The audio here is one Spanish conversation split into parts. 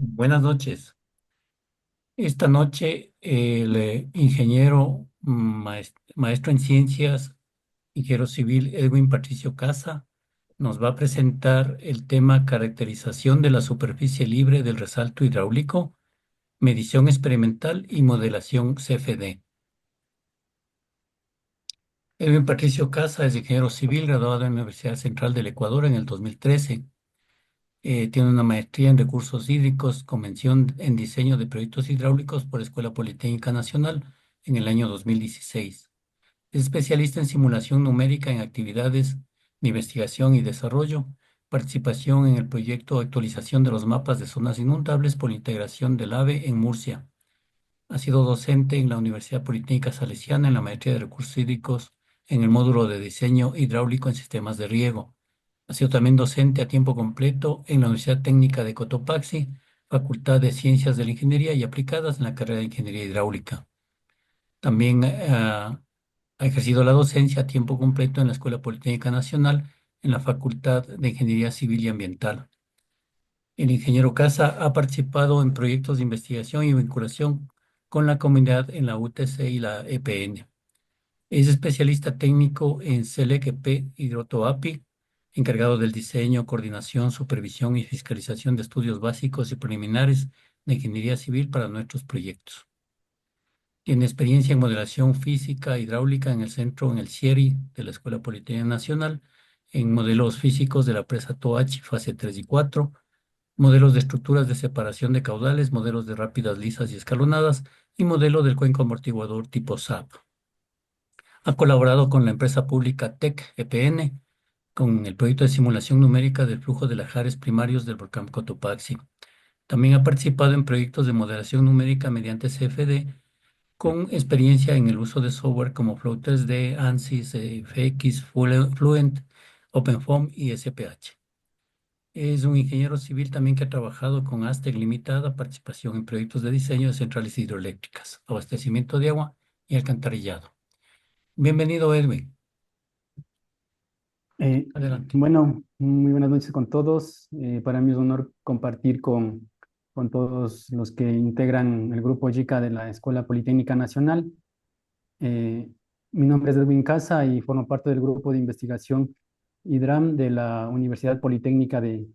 Buenas noches. Esta noche el ingeniero maestro en ciencias, ingeniero civil Edwin Patricio Casa, nos va a presentar el tema caracterización de la superficie libre del resalto hidráulico, medición experimental y modelación CFD. Edwin Patricio Casa es ingeniero civil graduado en la Universidad Central del Ecuador en el 2013. Tiene una maestría en recursos hídricos, convención en diseño de proyectos hidráulicos por Escuela Politécnica Nacional en el año 2016. Es especialista en simulación numérica en actividades de investigación y desarrollo, participación en el proyecto Actualización de los mapas de zonas inundables por integración del AVE en Murcia. Ha sido docente en la Universidad Politécnica Salesiana en la maestría de recursos hídricos en el módulo de diseño hidráulico en sistemas de riego. Ha sido también docente a tiempo completo en la Universidad Técnica de Cotopaxi, Facultad de Ciencias de la Ingeniería y Aplicadas en la carrera de Ingeniería Hidráulica. También ha ejercido la docencia a tiempo completo en la Escuela Politécnica Nacional en la Facultad de Ingeniería Civil y Ambiental. El ingeniero Casa ha participado en proyectos de investigación y vinculación con la comunidad en la UTC y la EPN. Es especialista técnico en SELEC-EP Hidrotoapi, encargado del diseño, coordinación, supervisión y fiscalización de estudios básicos y preliminares de ingeniería civil para nuestros proyectos. Tiene experiencia en modelación física hidráulica en el centro, en el CIERI de la Escuela Politécnica Nacional, en modelos físicos de la presa Toachi, fase 3 y 4, modelos de estructuras de separación de caudales, modelos de rápidas lisas y escalonadas y modelo del cuenco amortiguador tipo SAP. Ha colaborado con la empresa pública TEC EPN con el proyecto de simulación numérica del flujo de lajares primarios del volcán Cotopaxi. También ha participado en proyectos de modelación numérica mediante CFD con experiencia en el uso de software como Flow 3D, ANSYS, FX, Fluent, OpenFOAM y SPH. Es un ingeniero civil también que ha trabajado con Aztec Limitada, participación en proyectos de diseño de centrales hidroeléctricas, abastecimiento de agua y alcantarillado. Bienvenido, Edwin. Eh, Adelante. bueno, muy buenas noches con todos. Para mí es un honor compartir con todos los que integran el grupo JICA de la Escuela Politécnica Nacional. Eh, Mi nombre es Edwin Casa y formo parte del grupo de investigación IDRAM de la Universidad Politécnica de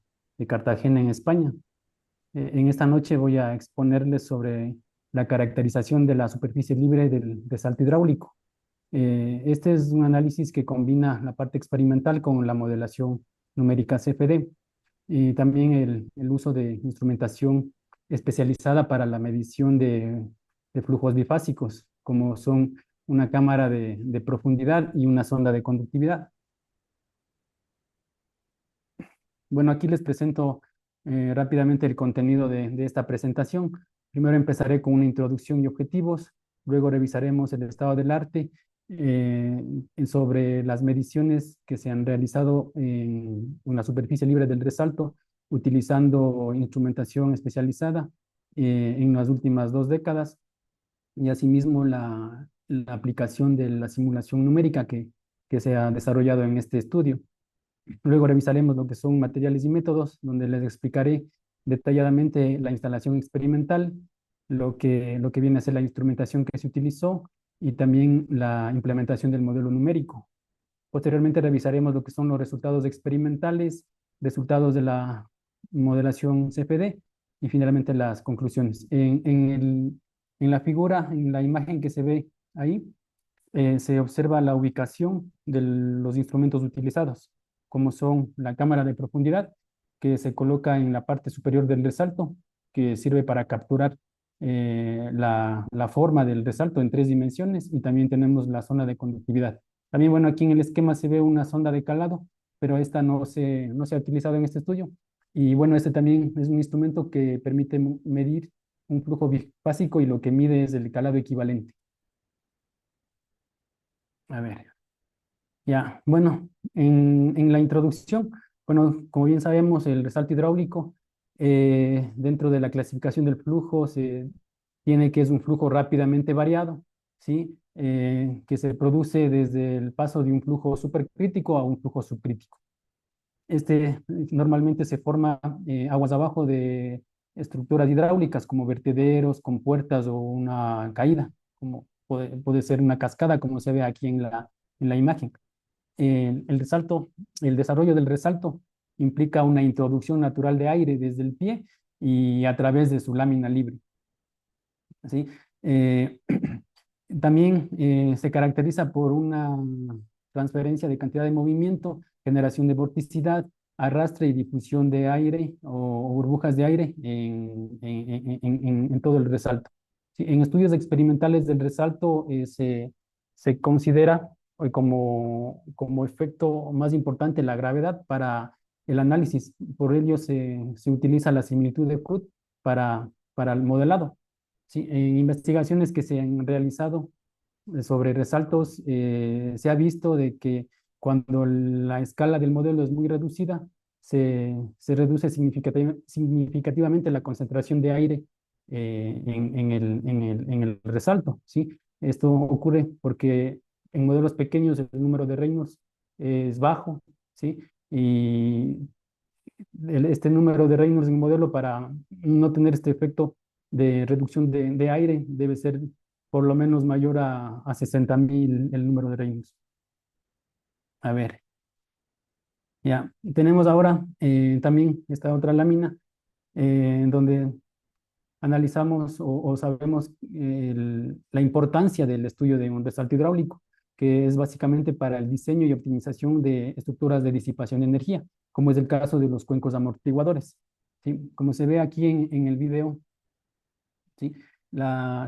Cartagena en España. En esta noche voy a exponerles sobre la caracterización de la superficie libre del resalto hidráulico. Este es un análisis que combina la parte experimental con la modelación numérica CFD y también el uso de instrumentación especializada para la medición de flujos bifásicos, como son una cámara de profundidad y una sonda de conductividad. Bueno, aquí les presento rápidamente el contenido de esta presentación. Primero empezaré con una introducción y objetivos, luego revisaremos el estado del arte eh, sobre las mediciones que se han realizado en la superficie libre del resalto utilizando instrumentación especializada en las últimas 2 décadas y asimismo la aplicación de la simulación numérica que se ha desarrollado en este estudio. Luego revisaremos lo que son materiales y métodos, donde les explicaré detalladamente la instalación experimental, lo que viene a ser la instrumentación que se utilizó y también la implementación del modelo numérico. Posteriormente revisaremos lo que son los resultados experimentales, resultados de la modelación CFD y finalmente las conclusiones. En la figura, en la imagen que se ve ahí, se observa la ubicación de los instrumentos utilizados, como son la cámara de profundidad, que se coloca en la parte superior del resalto, que sirve para capturar la forma del resalto en 3 dimensiones, y también tenemos la zona de conductividad. También, bueno, aquí en el esquema se ve una sonda de calado, pero esta no se ha utilizado en este estudio. Y bueno, este también es un instrumento que permite medir un flujo bifásico y lo que mide es el calado equivalente. A ver. Ya, bueno, en la introducción, bueno, como bien sabemos, el resalto hidráulico, dentro de la clasificación del flujo, se tiene que es un flujo rápidamente variado, ¿sí? Que se produce desde el paso de un flujo supercrítico a un flujo subcrítico. Este normalmente se forma aguas abajo estructuras hidráulicas como vertederos, compuertas o una caída, como puede ser una cascada, como se ve aquí en la imagen. El resalto, el desarrollo del resalto implica una introducción natural de aire desde el pie y a través de su lámina libre. ¿Sí? Eh, También se caracteriza por una transferencia de cantidad de movimiento, generación de vorticidad, arrastre y difusión de aire o burbujas de aire en todo el resalto. Sí, en estudios experimentales del resalto se considera como efecto más importante la gravedad para el análisis. Por ello se utiliza la similitud de Cruz para el modelado. Sí, en investigaciones que se han realizado sobre resaltos, se ha visto de que cuando la escala del modelo es muy reducida, se reduce significativamente la concentración de aire en el resalto, ¿sí? Esto ocurre porque en modelos pequeños el número de Reynolds es bajo, ¿sí? Y este número de Reynolds en el modelo para no tener este efecto de reducción de aire debe ser por lo menos mayor a 60.000 el número de Reynolds. A ver, ya. Tenemos ahora también esta otra lámina en donde analizamos o sabemos la importancia del estudio de un resalto hidráulico, que es básicamente para el diseño y optimización de estructuras de disipación de energía, como es el caso de los cuencos amortiguadores. ¿Sí? Como se ve aquí en el video, ¿sí?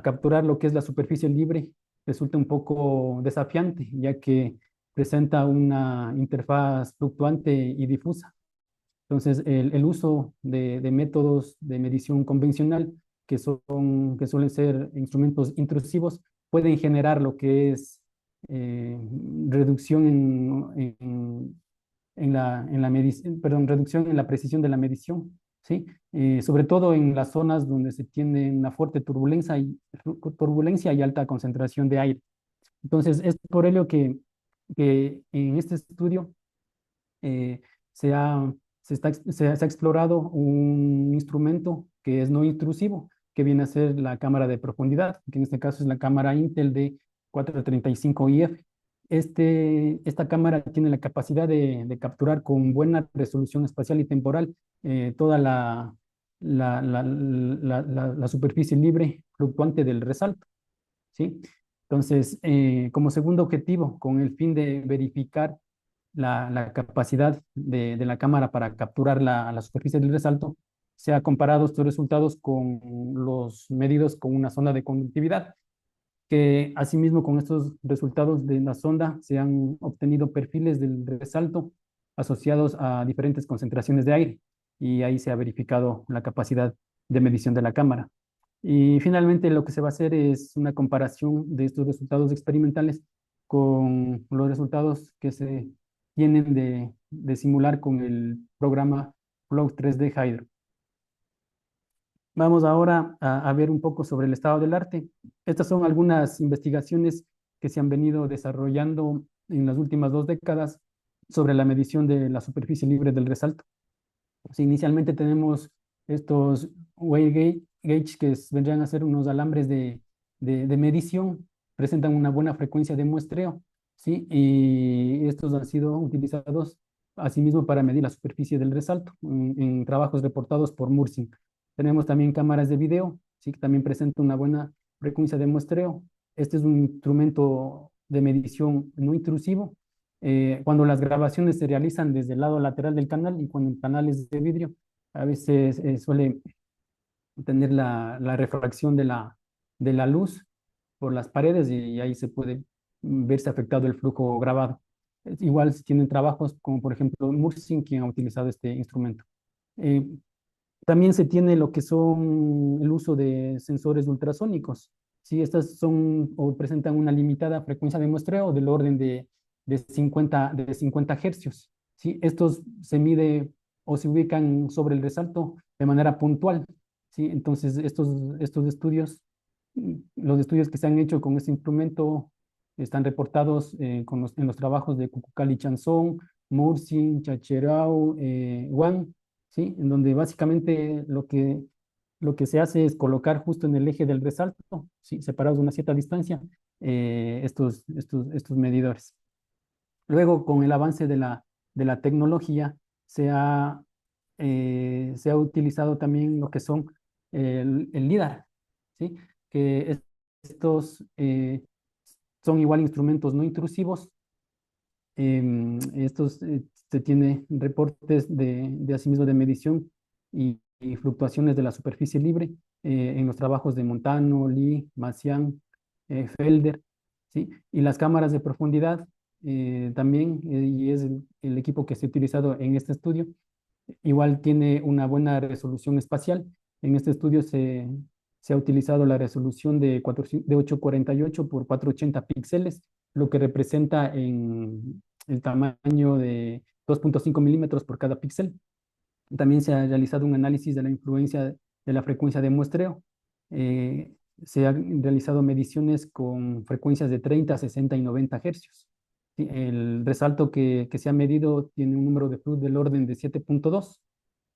Capturar lo que es la superficie libre resulta un poco desafiante, ya que presenta una interfaz fluctuante y difusa. Entonces, el uso de métodos de medición convencional, que suelen ser instrumentos intrusivos, pueden generar lo que es eh, reducción en la medición, perdón, reducción en la precisión de la medición, ¿sí? Sobre todo en las zonas donde se tiene una fuerte turbulencia y alta concentración de aire. Entonces, es por ello que en este estudio eh, se ha, se ha explorado un instrumento que es no intrusivo, que viene a ser la cámara de profundidad, que en este caso es la cámara Intel de 435IF. Esta cámara tiene la capacidad de capturar con buena resolución espacial y temporal toda la superficie libre fluctuante del resalto, ¿sí? Entonces, como segundo objetivo, con el fin de verificar la capacidad de la cámara para capturar la superficie del resalto, se ha comparado estos resultados con los medidos con una sonda de conductividad, que asimismo con estos resultados de la sonda se han obtenido perfiles del resalto asociados a diferentes concentraciones de aire y ahí se ha verificado la capacidad de medición de la cámara. Y finalmente lo que se va a hacer es una comparación de estos resultados experimentales con los resultados que se tienen de simular con el programa Flow 3D Hydro. Vamos ahora a ver un poco sobre el estado del arte. Estas son algunas investigaciones que se han venido desarrollando en las últimas 2 décadas sobre la medición de la superficie libre del resalto. Pues inicialmente tenemos estos gauge que vendrían a ser unos alambres de medición, presentan una buena frecuencia de muestreo, ¿sí? Y estos han sido utilizados asimismo para medir la superficie del resalto en trabajos reportados por Mursing. Tenemos también cámaras de video, ¿sí? Que también presentan una buena frecuencia de muestreo. Este es un instrumento de medición no intrusivo cuando las grabaciones se realizan desde el lado lateral del canal y cuando el canal es de vidrio, a veces suele tener la refracción de la luz por las paredes y ahí se puede verse afectado el flujo grabado. Igual si tienen trabajos como por ejemplo Mursing, quien ha utilizado este instrumento. Eh, También se tiene lo que son el uso de sensores ultrasónicos. Si estas son o presentan una limitada frecuencia de muestreo del orden de 50 hercios. ¿Sí? Estos se mide o se ubican sobre el resalto de manera puntual. ¿Sí? Entonces, estos estudios, los estudios que se han hecho con este instrumento están reportados en los trabajos de Cucucal y Chanzón, Mursin, Chacherau, Wang, ¿sí? En donde básicamente lo que lo que se hace es colocar justo en el eje del resalto, ¿sí? Separados a una cierta distancia, estos medidores. Luego, con el avance de la tecnología, se ha utilizado también lo que son el LIDAR, ¿sí? Que estos son igual instrumentos no intrusivos. Estos se tiene reportes de asimismo de medición y fluctuaciones de la superficie libre en los trabajos de Montano, Lee, Massian, Felder, ¿sí? Y las cámaras de profundidad también, y es el equipo que se ha utilizado en este estudio, igual tiene una buena resolución espacial. En este estudio se ha utilizado la resolución de 848 por 480 píxeles, lo que representa en el tamaño de 2.5 milímetros por cada píxel. También se ha realizado un análisis de la influencia de la frecuencia de muestreo. Se han realizado mediciones con frecuencias de 30, 60 y 90 hercios. Sí, el resalto que se ha medido tiene un número de Froude del orden de 7.2.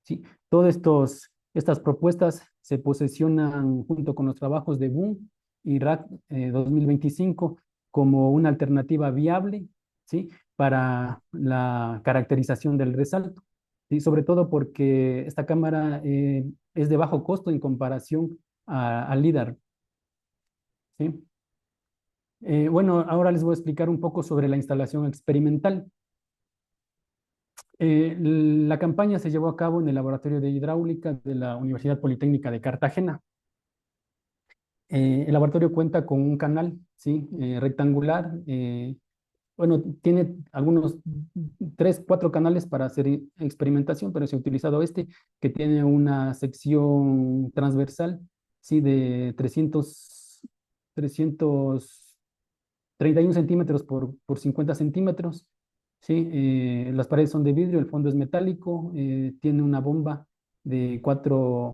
¿Sí? Todas estas propuestas se posicionan junto con los trabajos de Boom y RAC 2025 como una alternativa viable, ¿sí? Para la caracterización del resalto. ¿Sí? Sobre todo porque esta cámara es de bajo costo en comparación al LIDAR. ¿Sí? Bueno, ahora les voy a explicar un poco sobre la instalación experimental. La campaña se llevó a cabo en el Laboratorio de Hidráulica de la Universidad Politécnica de Cartagena. El laboratorio cuenta con un canal, ¿sí? Rectangular. Bueno, tiene algunos 3, 4 canales para hacer experimentación, pero se ha utilizado este, que tiene una sección transversal, ¿sí? De 331 centímetros por 50 centímetros. ¿Sí? Las paredes son de vidrio, el fondo es metálico, tiene una bomba de 4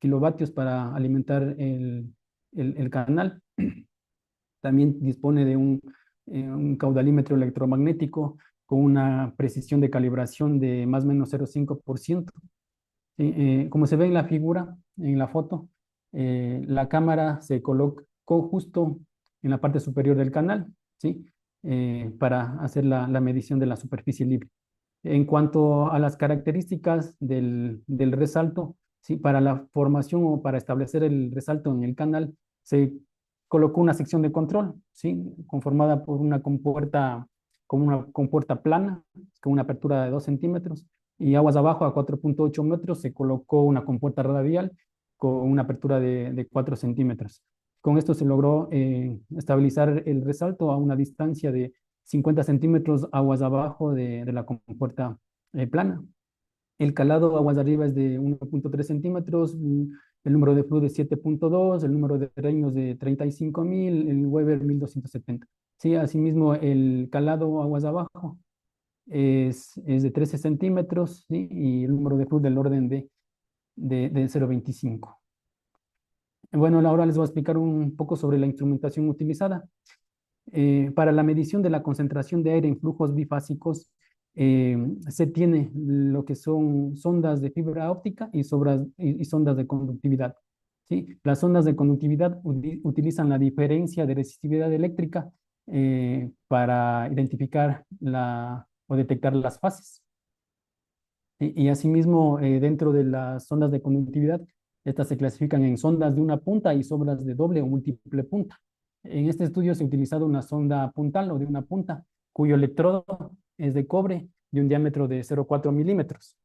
kilovatios para alimentar el canal. También dispone de un caudalímetro electromagnético con una precisión de calibración de más o menos 0,5%. ¿Sí? Como se ve en la figura, en la foto, la cámara se colocó justo en la parte superior del canal, ¿sí? Para hacer la medición de la superficie libre. En cuanto a las características del resalto, ¿sí? Para la formación o para establecer el resalto en el canal, se colocó una sección de control, ¿sí? Conformada por como una compuerta plana, con una apertura de 2 centímetros, y aguas abajo a 4.8 metros se colocó una compuerta radial con una apertura de 4 centímetros. Con esto se logró estabilizar el resalto a una distancia de 50 centímetros aguas abajo de la compuerta plana. El calado aguas arriba es de 1.3 centímetros, el número de Froude de 7.2, el número de reinos de 35.000, el Weber 1270. Sí, asimismo, el calado aguas abajo es de 13 centímetros, ¿sí? Y el número de Froude del orden de 0.25. Bueno, ahora les voy a explicar un poco sobre la instrumentación utilizada. Para la medición de la concentración de aire en flujos bifásicos, se tiene lo que son sondas de fibra óptica y sondas de conductividad. ¿Sí? Las sondas de conductividad utilizan la diferencia de resistividad eléctrica para identificar o detectar las fases. Y asimismo, dentro de las sondas de conductividad, estas se clasifican en sondas de una punta y sondas de doble o múltiple punta. En este estudio se ha utilizado una sonda puntal o de una punta, cuyo electrodo es de cobre de un diámetro de 0,4 milímetros.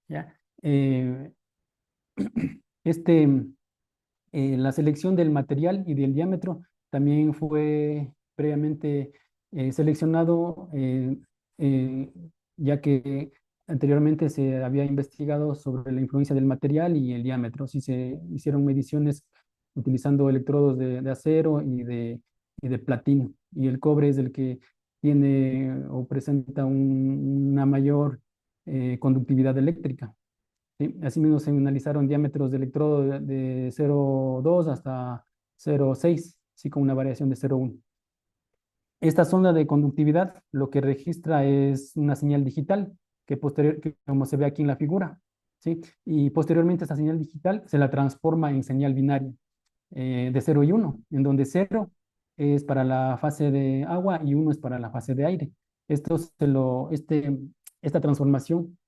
¿Ya? Este, la selección del material y del diámetro también fue previamente seleccionado, eh, ya que anteriormente se había investigado sobre la influencia del material y el diámetro. Sí se hicieron mediciones utilizando electrodos de acero y de platino. Y el cobre es el que tiene o presenta una mayor conductividad eléctrica. ¿Sí? Asimismo, se analizaron diámetros de electrodo de 0,2 hasta 0,6, sí, con una variación de 0,1. Esta sonda de conductividad lo que registra es una señal digital que como se ve aquí en la figura. ¿sí? Y posteriormente esta señal digital se la transforma en señal binaria de 0 y 1, en donde 0 es para la fase de agua y 1 es para la fase de aire. Esto esta transformación,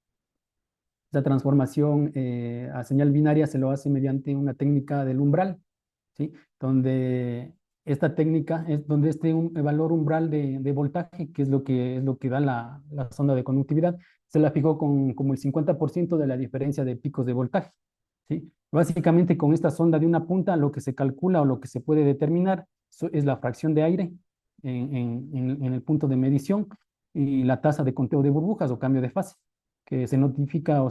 esta transformación a señal binaria se lo hace mediante una técnica del umbral, ¿sí? Donde esta técnica es donde valor umbral de voltaje, que es lo que da la sonda de conductividad, se la fijó con como el 50% de la diferencia de picos de voltaje, ¿sí? Básicamente con esta sonda de una punta lo que se calcula o lo que se puede determinar es la fracción de aire en el punto de medición y la tasa de conteo de burbujas o cambio de fase, que se notifica o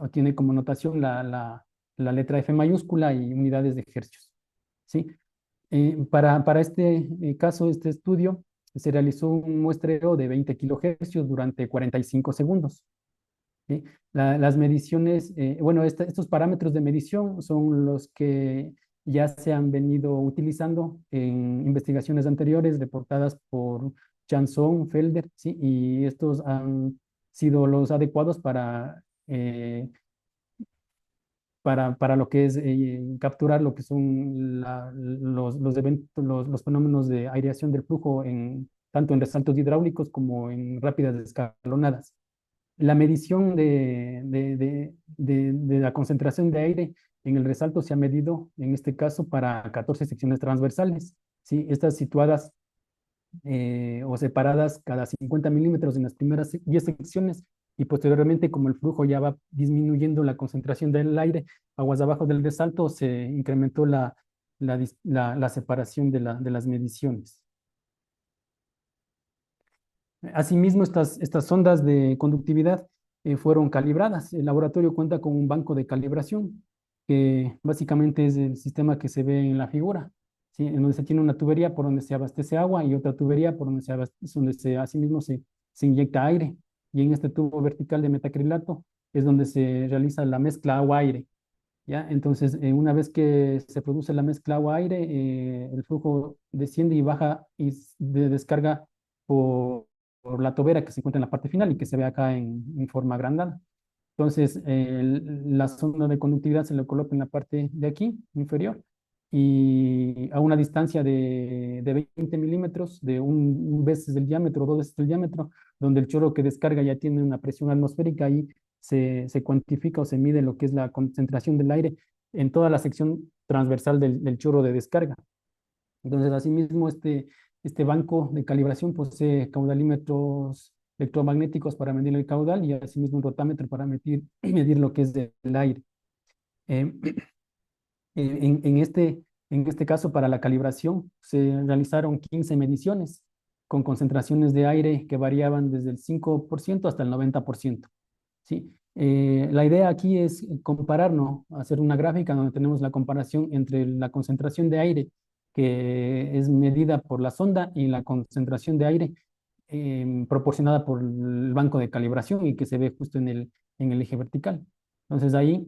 tiene como notación la letra F mayúscula y unidades de hercios, ¿sí? Para este caso, este estudio, se realizó un muestreo de 20 kilohercios durante 45 segundos. ¿Sí? Las mediciones, bueno, estos parámetros de medición son los que ya se han venido utilizando en investigaciones anteriores reportadas por Chanson, Felder, ¿sí? Y estos han sido los adecuados para lo que es capturar lo que son los eventos, los fenómenos de aireación del flujo tanto en resaltos hidráulicos como en rápidas escalonadas. La medición de la concentración de aire en el resalto se ha medido, en este caso, para 14 secciones transversales, ¿sí? Estas situadas o separadas cada 50 milímetros en las primeras 10 secciones y posteriormente, como el flujo ya va disminuyendo la concentración del aire, aguas abajo del resalto, se incrementó la separación de las mediciones. Asimismo, estas sondas de conductividad fueron calibradas. El laboratorio cuenta con un banco de calibración, que básicamente es el sistema que se ve en la figura, ¿sí? En donde se tiene una tubería por donde se abastece agua y otra tubería por donde asimismo se inyecta aire. Y en este tubo vertical de metacrilato es donde se realiza la mezcla agua-aire, ¿ya? Entonces, una vez que se produce la mezcla agua-aire, el flujo desciende y baja y descarga por la tobera que se encuentra en la parte final y que se ve acá en forma agrandada. Entonces, la sonda de conductividad se le coloca en la parte de aquí, inferior, y a una distancia de 20 milímetros, de un veces del diámetro, dos veces del diámetro, donde el chorro que descarga ya tiene una presión atmosférica y se cuantifica o se mide lo que es la concentración del aire en toda la sección transversal del chorro de descarga. Entonces, asimismo, este banco de calibración posee caudalímetros electromagnéticos para medir el caudal y asimismo un rotámetro para medir lo que es del aire. Eh, en este caso, para la calibración, se realizaron 15 mediciones con concentraciones de aire que variaban desde el 5% hasta el 90%. ¿Sí? La idea aquí es compararnos, hacer una gráfica donde tenemos la comparación entre la concentración de aire que es medida por la sonda y la concentración de aire proporcionada por el banco de calibración y que se ve justo en el eje vertical. Entonces ahí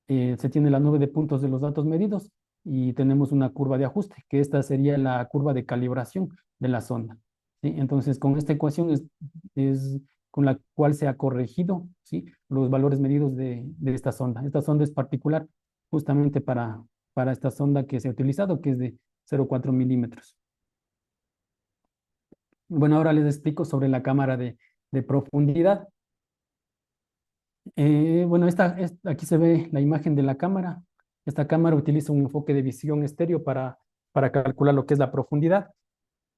se tiene la nube de puntos de los datos medidos y tenemos una curva de ajuste, que esta sería la curva de calibración de la sonda, ¿sí? Entonces, con esta ecuación es con la cual se ha corregido, ¿sí? Los valores medidos de esta sonda. Esta sonda es particular justamente para esta sonda que se ha utilizado, que es de 0,4 milímetros. Bueno, ahora les explico sobre la cámara de profundidad. Bueno, aquí se ve la imagen de la cámara. Esta cámara utiliza un enfoque de visión estéreo para calcular lo que es la profundidad.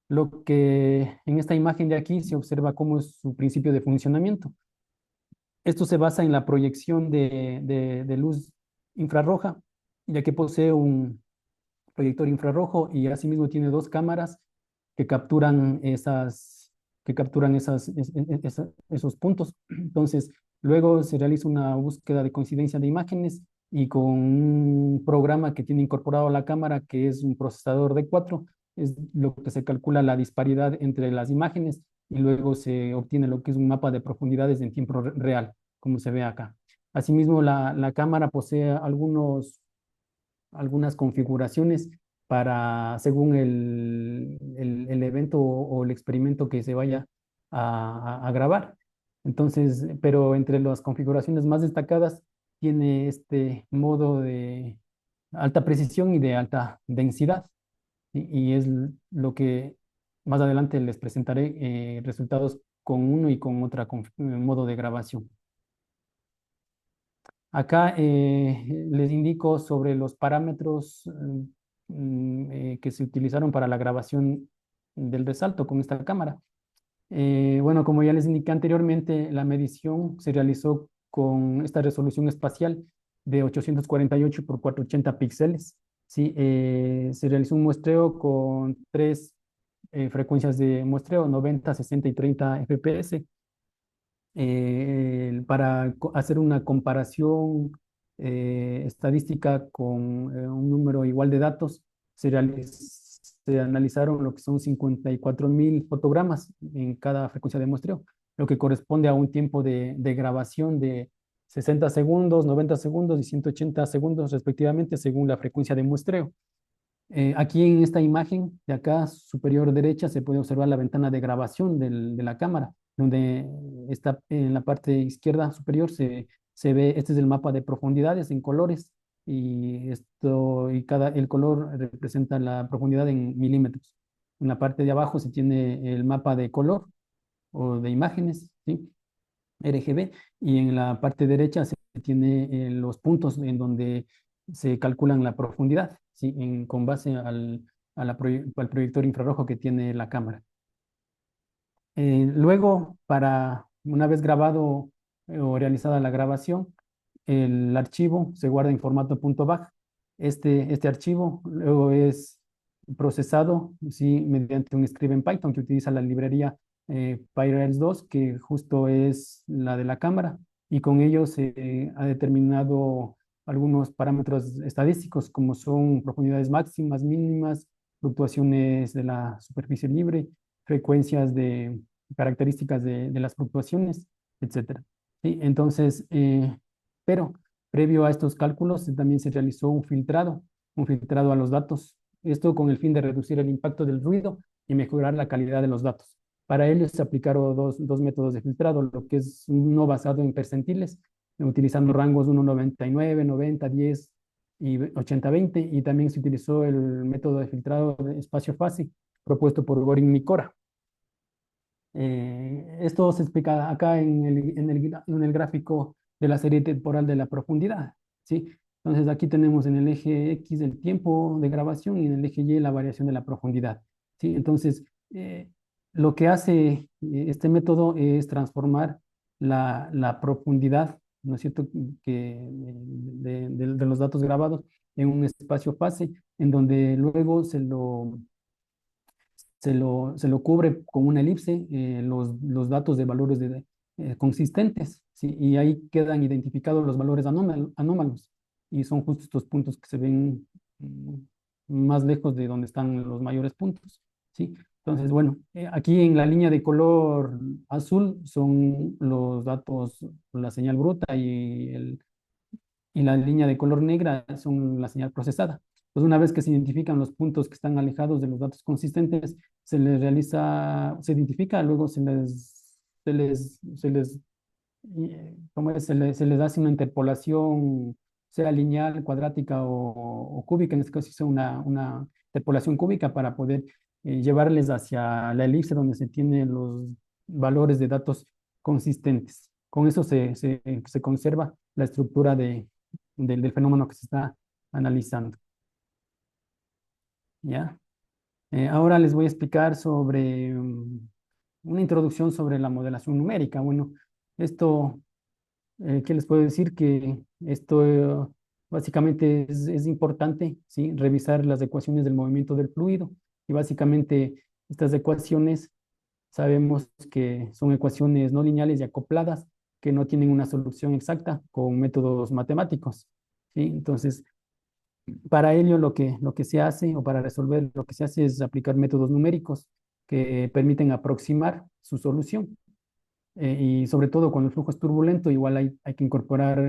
Lo que en esta imagen de aquí se observa cómo es su principio de funcionamiento. Esto se basa en la proyección de luz infrarroja, ya que posee un proyector infrarrojo y asimismo tiene dos cámaras que capturan esos puntos. Entonces, luego se realiza una búsqueda de coincidencia de imágenes y con un programa que tiene incorporado a la cámara, que es un procesador de 4, es lo que se calcula la disparidad entre las imágenes y luego se obtiene lo que es un mapa de profundidades en tiempo real, como se ve acá. Asimismo, la cámara posee algunas configuraciones según el evento o el experimento que se vaya a grabar. Entonces, pero entre las configuraciones más destacadas tiene este modo de alta precisión y de alta densidad. Y es lo que más adelante les presentaré resultados con uno y con otra modo de grabación. Acá les indico sobre los parámetros que se utilizaron para la grabación del resalto con esta cámara. Bueno, como ya les indiqué anteriormente, la medición se realizó con esta resolución espacial de 848 por 480 píxeles. ¿Sí? Se realizó un muestreo con tres frecuencias de muestreo, 90, 60 y 30 FPS para hacer una comparación estadística con un número igual de datos, se analizaron lo que son 54.000 fotogramas en cada frecuencia de muestreo, lo que corresponde a un tiempo de grabación de 60 segundos, 90 segundos y 180 segundos respectivamente según la frecuencia de muestreo. Aquí en esta imagen de acá superior derecha se puede observar la ventana de grabación de la cámara, donde está en la parte izquierda superior se ve, este es el mapa de profundidades en colores y el color representa la profundidad en milímetros. En la parte de abajo se tiene el mapa de color o de imágenes, ¿sí? RGB, y en la parte derecha se tiene los puntos en donde se calculan la profundidad, ¿sí? Con base al proyector infrarrojo que tiene la cámara. Luego, para una vez grabado o realizada la grabación, el archivo se guarda en formato .bag. Este archivo luego es procesado, ¿sí? Mediante un script en Python que utiliza la librería PyRails 2, que justo es la de la cámara, y con ello se ha determinado algunos parámetros estadísticos como son profundidades máximas, mínimas, fluctuaciones de la superficie libre, frecuencias de características de las fluctuaciones, etcétera. ¿Sí? Entonces, pero previo a estos cálculos también se realizó un filtrado a los datos, esto con el fin de reducir el impacto del ruido y mejorar la calidad de los datos. Para ello se aplicaron dos métodos de filtrado, lo que es uno basado en percentiles, utilizando rangos 1,99, 90, 10 y 80-20, y también se utilizó el método de filtrado de espacio-fase propuesto por Gorin Mikora. Esto se explica acá en el gráfico de la serie temporal de la profundidad, ¿sí? Entonces aquí tenemos en el eje X el tiempo de grabación y en el eje Y la variación de la profundidad, ¿sí? Entonces, lo que hace este método es transformar la profundidad, ¿no es cierto?, de los datos grabados en un espacio fase, en donde luego se lo cubre con una elipse los datos de valores consistentes, ¿sí? Y ahí quedan identificados los valores anómalos, y son justo estos puntos que se ven mm, más lejos de donde están los mayores puntos, ¿sí? Entonces, bueno, aquí en la línea de color azul son los datos, la señal bruta, y la línea de color negra son la señal procesada. Entonces, una vez que se identifican los puntos que están alejados de los datos consistentes, se identifica, luego ¿cómo es? Se les hace una interpolación, sea lineal, cuadrática o cúbica, en este caso hizo una interpolación cúbica para poder llevarles hacia la elipse donde se tienen los valores de datos consistentes. Con eso se conserva la estructura del fenómeno que se está analizando. ¿Ya? Ahora les voy a explicar sobre una introducción sobre la modelación numérica. Bueno, esto, ¿qué les puedo decir? Que esto básicamente es importante, ¿sí? Revisar las ecuaciones del movimiento del fluido. Y básicamente estas ecuaciones sabemos que son ecuaciones no lineales y acopladas que no tienen una solución exacta con métodos matemáticos, ¿sí? Entonces, para ello lo que se hace, o para resolver lo que se hace, es aplicar métodos numéricos que permiten aproximar su solución. Y sobre todo cuando el flujo es turbulento, igual hay que incorporar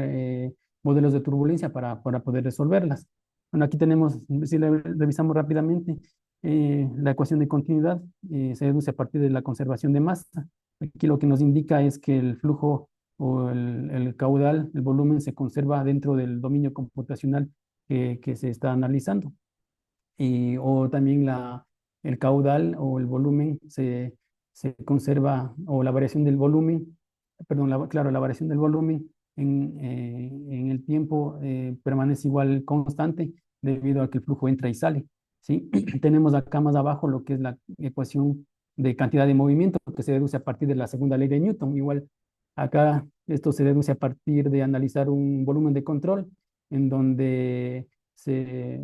modelos de turbulencia para poder resolverlas. Bueno, aquí tenemos, si revisamos rápidamente, la ecuación de continuidad se deduce a partir de la conservación de masa. Aquí lo que nos indica es que el flujo o el caudal, el volumen se conserva dentro del dominio computacional que se está analizando. O también el caudal o el volumen se conserva, o la variación del volumen, perdón, claro, la variación del volumen en el tiempo permanece igual constante debido a que el flujo entra y sale, ¿sí? Tenemos acá más abajo lo que es la ecuación de cantidad de movimiento que se deduce a partir de la segunda ley de Newton. Igual acá esto se deduce a partir de analizar un volumen de control en donde se,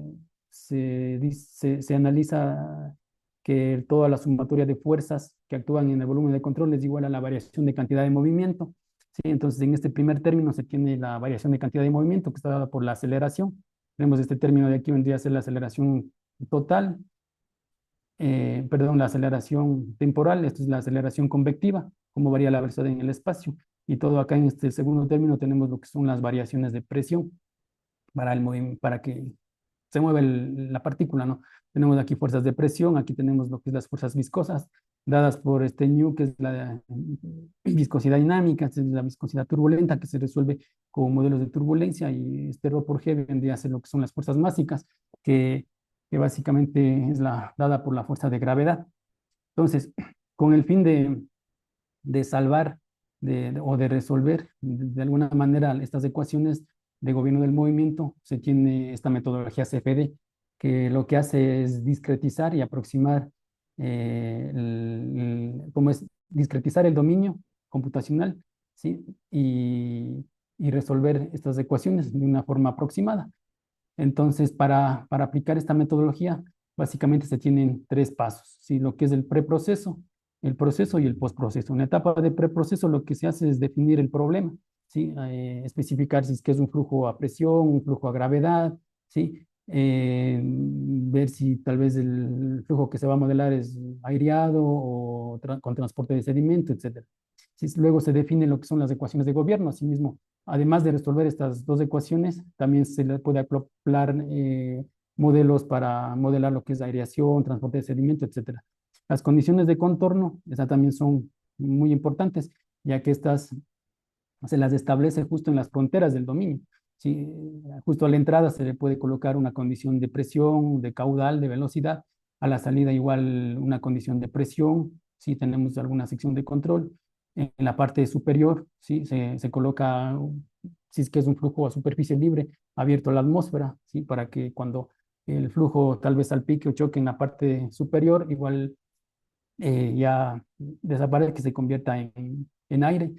se analiza que toda la sumatoria de fuerzas que actúan en el volumen de control es igual a la variación de cantidad de movimiento. ¿Sí? Entonces, en este primer término se tiene la variación de cantidad de movimiento que está dada por la aceleración. Tenemos este término de aquí, vendría a ser la aceleración total, perdón, la aceleración temporal, esto es la aceleración convectiva, cómo varía la velocidad en el espacio. Y todo acá en este segundo término tenemos lo que son las variaciones de presión para, para que se mueve la partícula, ¿no? Tenemos aquí fuerzas de presión, aquí tenemos lo que es las fuerzas viscosas, dadas por este nu, que es la viscosidad dinámica, es la viscosidad turbulenta, que se resuelve con modelos de turbulencia, y este rho por g vendría a ser lo que son las fuerzas másicas, que, que básicamente es la dada por la fuerza de gravedad. Entonces, con el fin de salvar o de resolver de alguna manera estas ecuaciones de gobierno del movimiento, se tiene esta metodología CFD, que lo que hace es discretizar y aproximar, ¿cómo es? Discretizar el dominio computacional, ¿sí? Y resolver estas ecuaciones de una forma aproximada. Entonces, para aplicar esta metodología, básicamente se tienen tres pasos, ¿sí? Lo que es el preproceso, el proceso y el postproceso. En la etapa de preproceso lo que se hace es definir el problema, ¿sí? Especificar si es que es un flujo a presión, un flujo a gravedad, ¿sí? Ver si tal vez el flujo que se va a modelar es aireado o con transporte de sedimento, etcétera. Sí, luego se definen lo que son las ecuaciones de gobierno, asimismo. Además de resolver estas dos ecuaciones, también se le puede acoplar modelos para modelar lo que es aireación, transporte de sedimento, etcétera. Las condiciones de contorno, esas también son muy importantes, ya que estas se las establece justo en las fronteras del dominio. ¿Sí? Justo a la entrada se le puede colocar una condición de presión, de caudal, de velocidad. A la salida igual una condición de presión, si tenemos alguna sección de control. En la parte superior, ¿sí? Se coloca, si es que es un flujo a superficie libre, abierto a la atmósfera, ¿sí? Para que cuando el flujo tal vez salpique o choque en la parte superior, igual ya desaparezca, que se convierta en aire.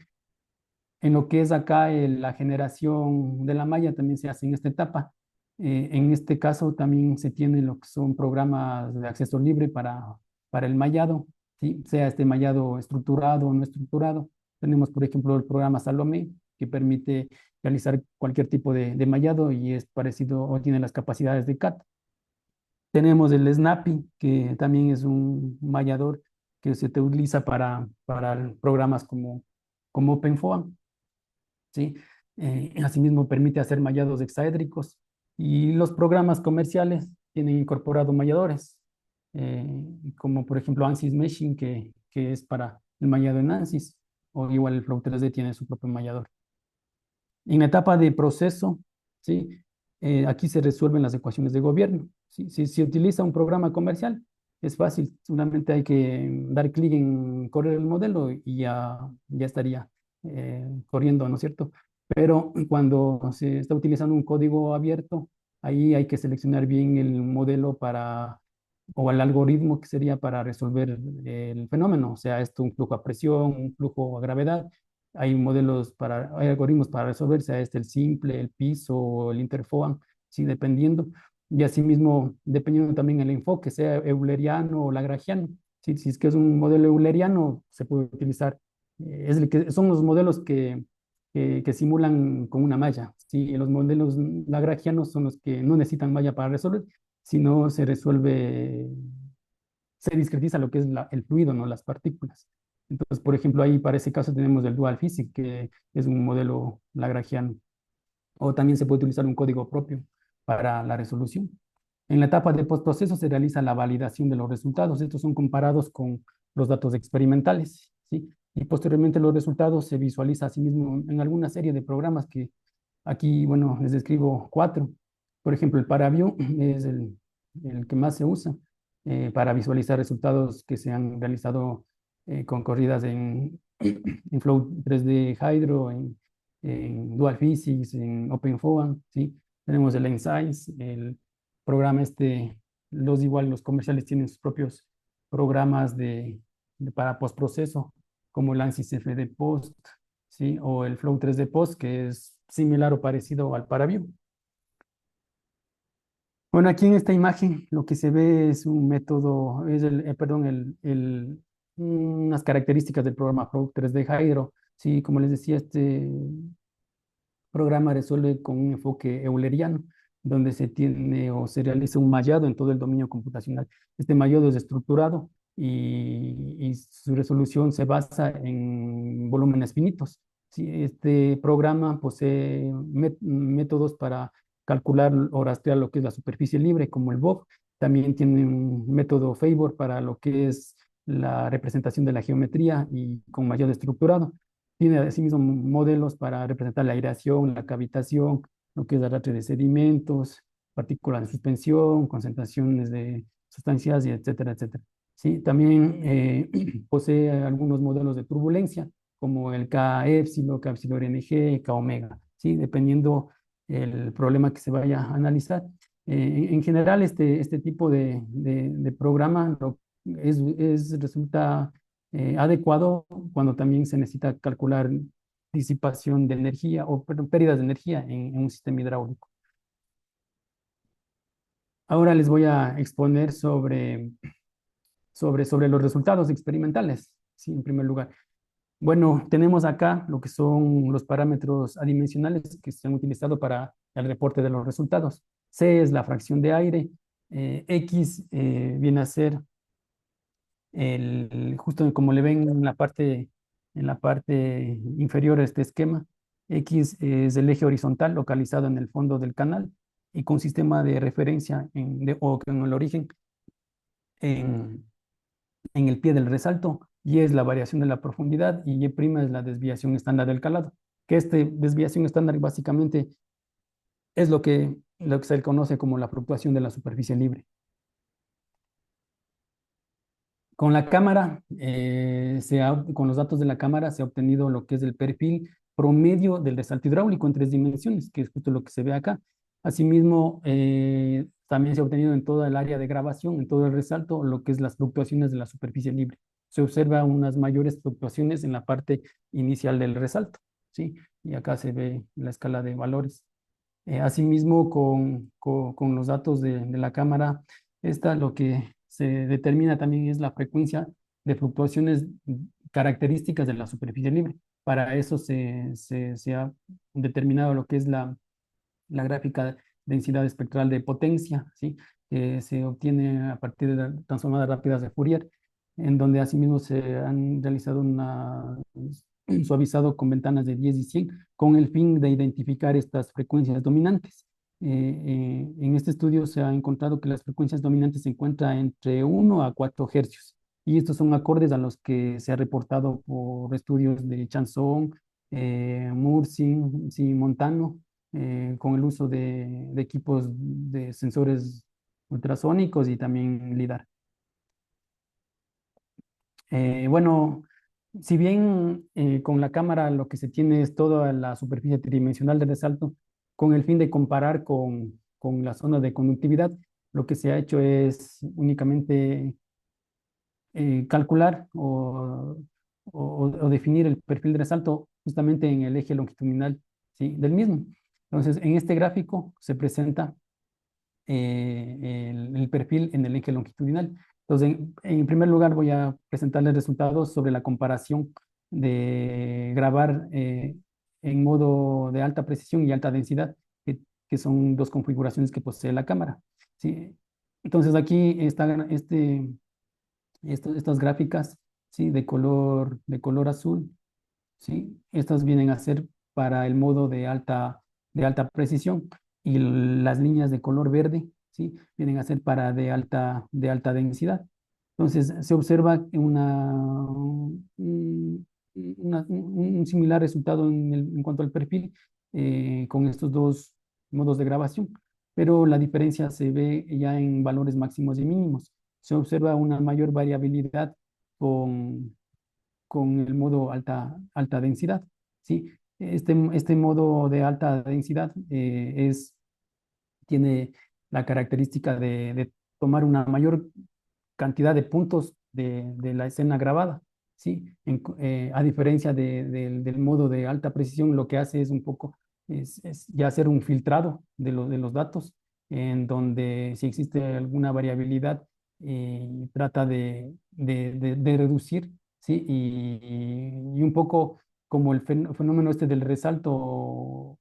En lo que es acá la generación de la malla también se hace en esta etapa. En este caso también se tienen lo que son programas de acceso libre para el mallado, ¿sí? Sea este mallado estructurado o no estructurado. Tenemos, por ejemplo, el programa Salomé, que permite realizar cualquier tipo de mallado y es parecido o tiene las capacidades de CAT. Tenemos el Snappy, que también es un mallador que se utiliza para programas como OpenFOAM. ¿Sí? Asimismo, permite hacer mallados hexaédricos y los programas comerciales tienen incorporado malladores, como por ejemplo ANSYS Meshing, que es para el mallado en ANSYS, o igual el Flow 3D tiene su propio mallador. En la etapa de proceso, ¿sí? Aquí se resuelven las ecuaciones de gobierno. ¿Sí? Si se utiliza un programa comercial, es fácil, solamente hay que dar clic en correr el modelo y ya estaría corriendo, ¿no es cierto? Pero cuando se está utilizando un código abierto, ahí hay que seleccionar bien el modelo o el algoritmo que sería para resolver el fenómeno, o sea, esto un flujo a presión, un flujo a gravedad. Hay algoritmos para resolver, sea este el simple, el piso o el interFOAM, sí, dependiendo. Y asimismo, dependiendo también el enfoque, sea euleriano o lagrangiano. Sí, si es que es un modelo euleriano, se puede utilizar. Son los modelos que simulan con una malla. Sí, los modelos lagrangianos son los que no necesitan malla para resolver, sino se discretiza lo que es el fluido, ¿no? Las partículas. Entonces, por ejemplo, ahí para ese caso tenemos el dual physics, que es un modelo lagrangiano. O también se puede utilizar un código propio para la resolución. En la etapa de postproceso se realiza la validación de los resultados. Estos son comparados con los datos experimentales, ¿sí? y posteriormente los resultados se visualiza asimismo en alguna serie de programas que aquí, bueno, les describo cuatro. Por ejemplo, el ParaView es el que más se usa para visualizar resultados que se han realizado con corridas en Flow 3D Hydro, en Dual Physics, en OpenFOAM, ¿sí? Tenemos el Enscience, el programa este, igual los comerciales tienen sus propios programas para postproceso, como el ANSYS FD Post, ¿sí? O el Flow 3D Post, que es similar o parecido al ParaView. Bueno, aquí en esta imagen lo que se ve es un método, perdón, unas características del programa Flow 3D Hydro. Sí, como les decía, este programa resuelve con un enfoque euleriano, donde se tiene o se realiza un mallado en todo el dominio computacional. Este mallado es estructurado y su resolución se basa en volúmenes finitos. Sí, este programa posee métodos para calcular o rastrear lo que es la superficie libre, como el BOF. También tiene un método Favor para lo que es la representación de la geometría y con mallado estructurado. Tiene asimismo modelos para representar la aireación, la cavitación, lo que es arrastre de sedimentos, partículas de suspensión, concentraciones de sustancias, y etcétera, etcétera. Sí, también posee algunos modelos de turbulencia, como el K epsilon, K epsilon NG, K omega, ¿sí? Dependiendo el problema que se vaya a analizar. En general, este tipo de programa resulta adecuado cuando también se necesita calcular disipación de energía o perdón, pérdidas de energía en un sistema hidráulico. Ahora les voy a exponer sobre los resultados experimentales, ¿sí? En primer lugar. Bueno, tenemos acá lo que son los parámetros adimensionales que se han utilizado para el reporte de los resultados. C es la fracción de aire, X viene a ser justo como le ven en la parte inferior de este esquema, X es el eje horizontal localizado en el fondo del canal y con sistema de referencia o en el origen en, en el pie del resalto, Y es la variación de la profundidad y Y' es la desviación estándar del calado, que esta desviación estándar básicamente es lo que se conoce como la fluctuación de la superficie libre. Con la cámara, con los datos de la cámara se ha obtenido lo que es el perfil promedio del resalto hidráulico en 3 dimensiones, que es justo lo que se ve acá. Asimismo, también se ha obtenido en toda el área de grabación, en todo el resalto, lo que es las fluctuaciones de la superficie libre. Se observa unas mayores fluctuaciones en la parte inicial del resalto, ¿sí? Y acá se ve la escala de valores. Asimismo, con los datos de la cámara, lo que se determina también es la frecuencia de fluctuaciones características de la superficie libre. Para eso se ha determinado lo que es la gráfica densidad espectral de potencia, ¿sí? Que se obtiene a partir de las transformadas rápidas de Fourier, en donde asimismo se han realizado un suavizado con ventanas de 10 y 100 con el fin de identificar estas frecuencias dominantes. En este estudio se ha encontrado que las frecuencias dominantes se encuentran entre 1 a 4 hercios, y estos son acordes a los que se ha reportado por estudios de Chanson, Mursing, sí, Montano, con el uso de equipos de sensores ultrasónicos y también LIDAR. Bueno, si bien con la cámara lo que se tiene es toda la superficie tridimensional de resalto, con el fin de comparar con la zona de conductividad, lo que se ha hecho es únicamente calcular o definir el perfil de resalto justamente en el eje longitudinal, ¿sí? Del mismo. Entonces, en este gráfico se presenta el perfil en el eje longitudinal. Entonces, en primer lugar voy a presentarles resultados sobre la comparación de grabar en modo de alta precisión y alta densidad, que son dos configuraciones que posee la cámara, ¿sí? Entonces aquí están estas gráficas, ¿sí? De color azul, ¿sí? Estas vienen a ser para el modo de alta precisión, y las líneas de color verde, ¿sí? Vienen a ser para de alta densidad. Entonces, se observa un similar resultado en cuanto al perfil con estos dos modos de grabación, pero la diferencia se ve ya en valores máximos y mínimos. Se observa una mayor variabilidad con, con el modo alta densidad. ¿Sí? Este modo de alta densidad tiene la característica de tomar una mayor cantidad de puntos de la escena grabada, ¿sí? A diferencia del modo de alta precisión, lo que hace es un poco, es ya hacer un filtrado de los datos, en donde si existe alguna variabilidad, trata de reducir, ¿sí? Y un poco como el fenómeno este del resalto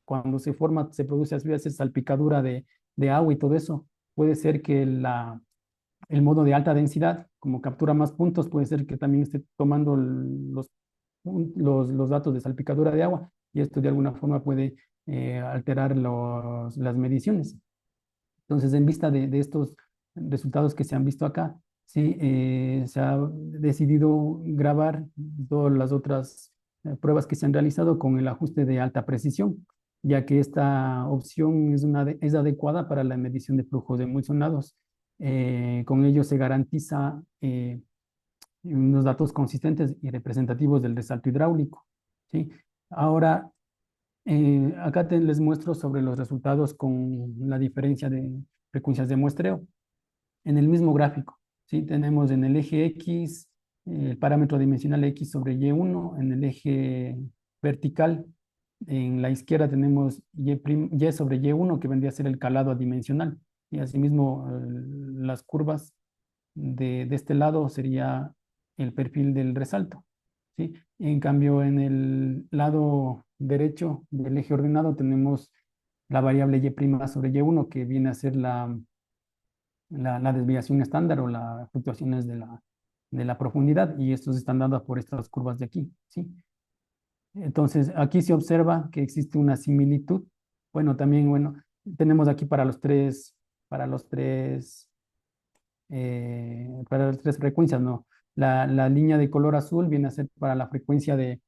cuando se forma, se produce a veces salpicadura de agua y todo eso, puede ser que el modo de alta densidad, como captura más puntos, puede ser que también esté tomando los datos de salpicadura de agua y esto de alguna forma puede alterar las mediciones. Entonces, en vista de estos resultados que se han visto acá, sí, se ha decidido grabar todas las otras pruebas que se han realizado con el ajuste de alta precisión, ya que esta opción es adecuada para la medición de flujos emulsionados. Con ello se garantiza unos datos consistentes y representativos del resalto hidráulico. ¿Sí? Ahora, acá les muestro sobre los resultados con la diferencia de frecuencias de muestreo. En el mismo gráfico, ¿sí? Tenemos en el eje X el parámetro dimensional X sobre Y1, en el eje vertical, en la izquierda tenemos Y sobre Y1, que vendría a ser el calado adimensional, y asimismo las curvas de este lado sería el perfil del resalto. ¿Sí? En cambio, en el lado derecho del eje ordenado tenemos la variable Y' sobre Y1, que viene a ser la desviación estándar o las fluctuaciones de la profundidad, y estos están dados por estas curvas de aquí. ¿Sí? Entonces, aquí se observa que existe una similitud. Bueno, también, bueno, tenemos aquí para los tres para las tres frecuencias, no. La línea de color azul viene a ser para la frecuencia de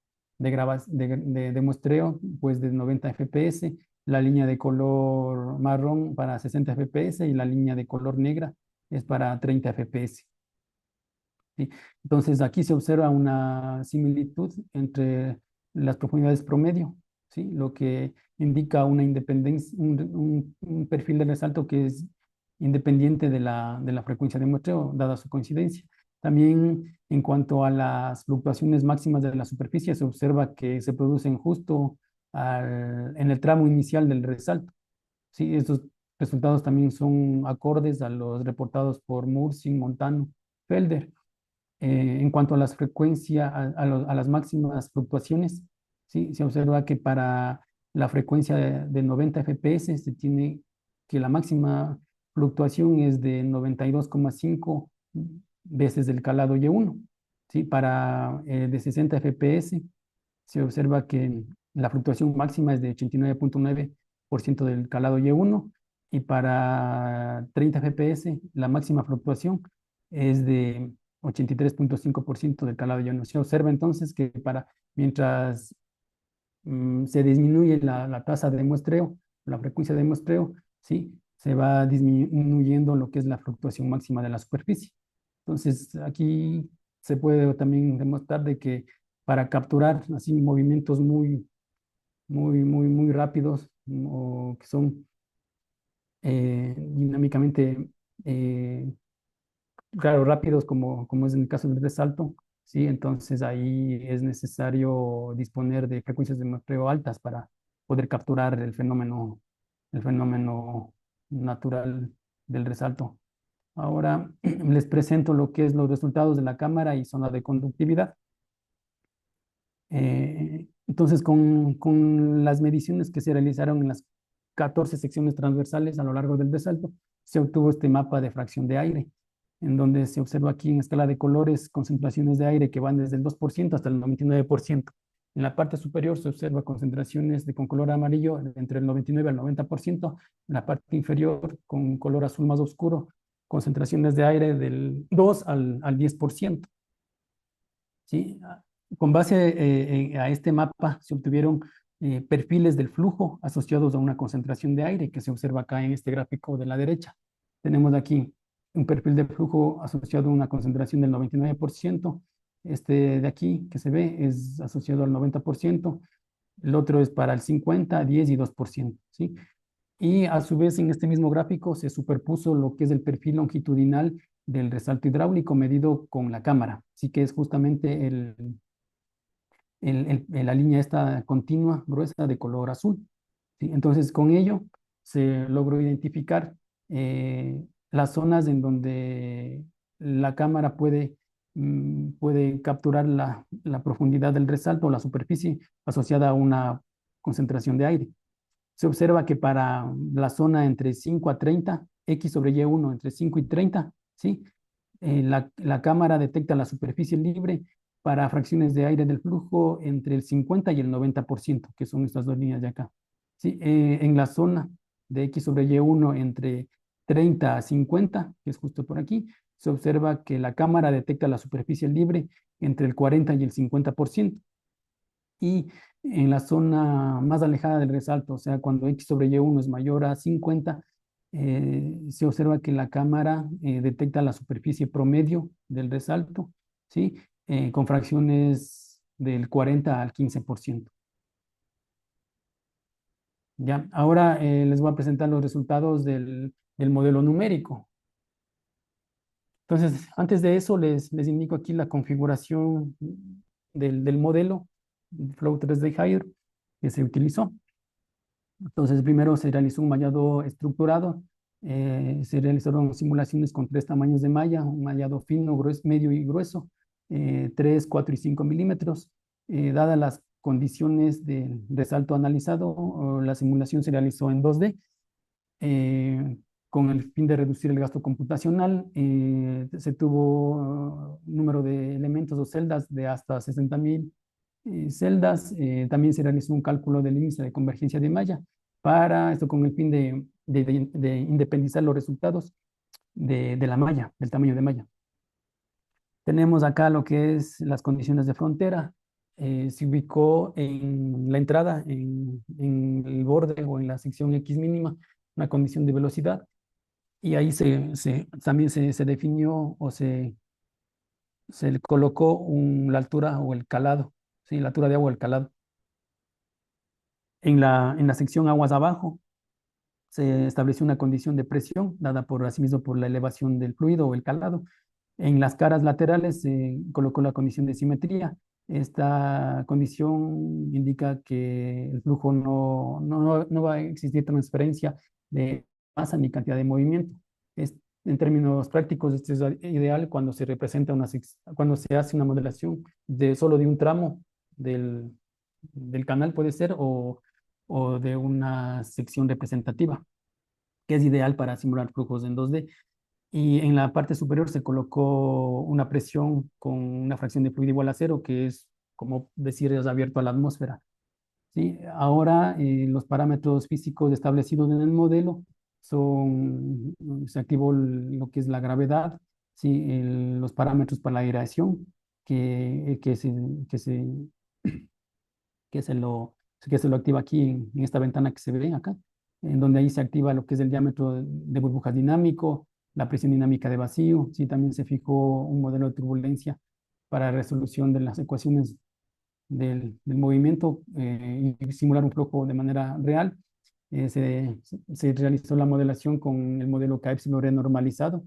muestreo, pues de 90 FPS, la línea de color marrón para 60 FPS y la línea de color negra es para 30 FPS. ¿Sí? Entonces aquí se observa una similitud entre las profundidades promedio, ¿sí? Lo que indica una independencia, un perfil de resalto que es independiente de la frecuencia de muestreo, dada su coincidencia. También en cuanto a las fluctuaciones máximas de la superficie, se observa que se producen justo en el tramo inicial del resalto. ¿Sí? Estos resultados también son acordes a los reportados por Mursing, Montano, Felder. En cuanto a las frecuencias, a las máximas fluctuaciones, ¿sí? Se observa que para la frecuencia de 90 FPS se tiene que la máxima fluctuación es de 92,5 veces el calado Y1. ¿Sí? Para de 60 FPS se observa que la fluctuación máxima es de 89,9% del calado Y1 y para 30 FPS la máxima fluctuación es de 83,5% del calado Y1. Se observa entonces que mientras se disminuye la tasa de muestreo, la frecuencia de muestreo, ¿sí? Se va disminuyendo lo que es la fluctuación máxima de la superficie. Entonces, aquí se puede también demostrar de que para capturar así movimientos muy rápidos o que son dinámicamente, claro, rápidos como es en el caso del resalto, ¿sí? Entonces ahí es necesario disponer de frecuencias de muestreo altas para poder capturar el fenómeno natural del resalto. Ahora les presento lo que es los resultados de la cámara y zona de conductividad. Entonces, con las mediciones que se realizaron en las 14 secciones transversales a lo largo del resalto, se obtuvo este mapa de fracción de aire, en donde se observa aquí en escala de colores concentraciones de aire que van desde el 2% hasta el 99%. En la parte superior se observa concentraciones con color amarillo entre el 99 al 90%. En la parte inferior, con color azul más oscuro, concentraciones de aire del 2 al 10%. ¿Sí? Con base a este mapa se obtuvieron perfiles del flujo asociados a una concentración de aire que se observa acá en este gráfico de la derecha. Tenemos aquí un perfil de flujo asociado a una concentración del 99%. Este de aquí que se ve es asociado al 90%. El otro es para el 50, 10 y 2%, ¿sí? Y a su vez en este mismo gráfico se superpuso lo que es el perfil longitudinal del resalto hidráulico medido con la cámara. Así que es justamente la línea esta continua, gruesa, de color azul, ¿sí? Entonces, con ello se logró identificar las zonas en donde la cámara puede capturar la profundidad del resalto o la superficie asociada a una concentración de aire. Se observa que para la zona entre 5 a 30, X sobre Y1 entre 5 y 30, ¿sí? La cámara detecta la superficie libre para fracciones de aire del flujo entre el 50 y el 90%, que son estas dos líneas de acá. ¿Sí? En la zona de X sobre Y1 entre 30 a 50, que es justo por aquí, se observa que la cámara detecta la superficie libre entre el 40 y el 50%. Y en la zona más alejada del resalto, o sea, cuando X sobre Y1 es mayor a 50, se observa que la cámara detecta la superficie promedio del resalto, ¿sí? Con fracciones del 40 al 15%. Ya, ahora les voy a presentar los resultados del modelo numérico. Entonces, antes de eso, les indico aquí la configuración del modelo Flow 3D Hire que se utilizó. Entonces, primero se realizó un mallado estructurado, se realizaron simulaciones con tres tamaños de malla, un mallado fino, grueso, medio y grueso, 3, 4 y 5 milímetros. Dadas las condiciones del resalto analizado, la simulación se realizó en 2D eh, con el fin de reducir el gasto computacional. Se tuvo un número de elementos o celdas de hasta 60.000 celdas. También se realizó un cálculo del índice de convergencia de malla para esto con el fin de independizar los resultados de la malla, del tamaño de malla. Tenemos acá lo que es las condiciones de frontera. Se ubicó en la entrada, en el borde o en la sección X mínima, una condición de velocidad. Y ahí también se definió o se le colocó la altura o el calado, ¿sí? La altura de agua o el calado. En la sección aguas abajo se estableció una condición de presión dada por asimismo por la elevación del fluido o el calado. En las caras laterales se colocó la condición de simetría. Esta condición indica que el flujo no va a existir transferencia de masa ni cantidad de movimiento. Es, en términos prácticos, esto es ideal cuando se representa cuando se hace una modelación solo de un tramo del canal, puede ser, o de una sección representativa, que es ideal para simular flujos en 2D. Y en la parte superior se colocó una presión con una fracción de fluido igual a cero, que es como decir es abierto a la atmósfera. ¿Sí? Ahora los parámetros físicos establecidos en el modelo se activó lo que es la gravedad, ¿sí? Los parámetros para la aireación, que, que, se, que, se, que se lo activa aquí en esta ventana que se ve acá, en donde ahí se activa lo que es el diámetro de burbujas dinámico, la presión dinámica de vacío. Sí, también se fijó un modelo de turbulencia para resolución de las ecuaciones del movimiento y simular un flujo de manera real. Se realizó la modelación con el modelo KEpsilon renormalizado,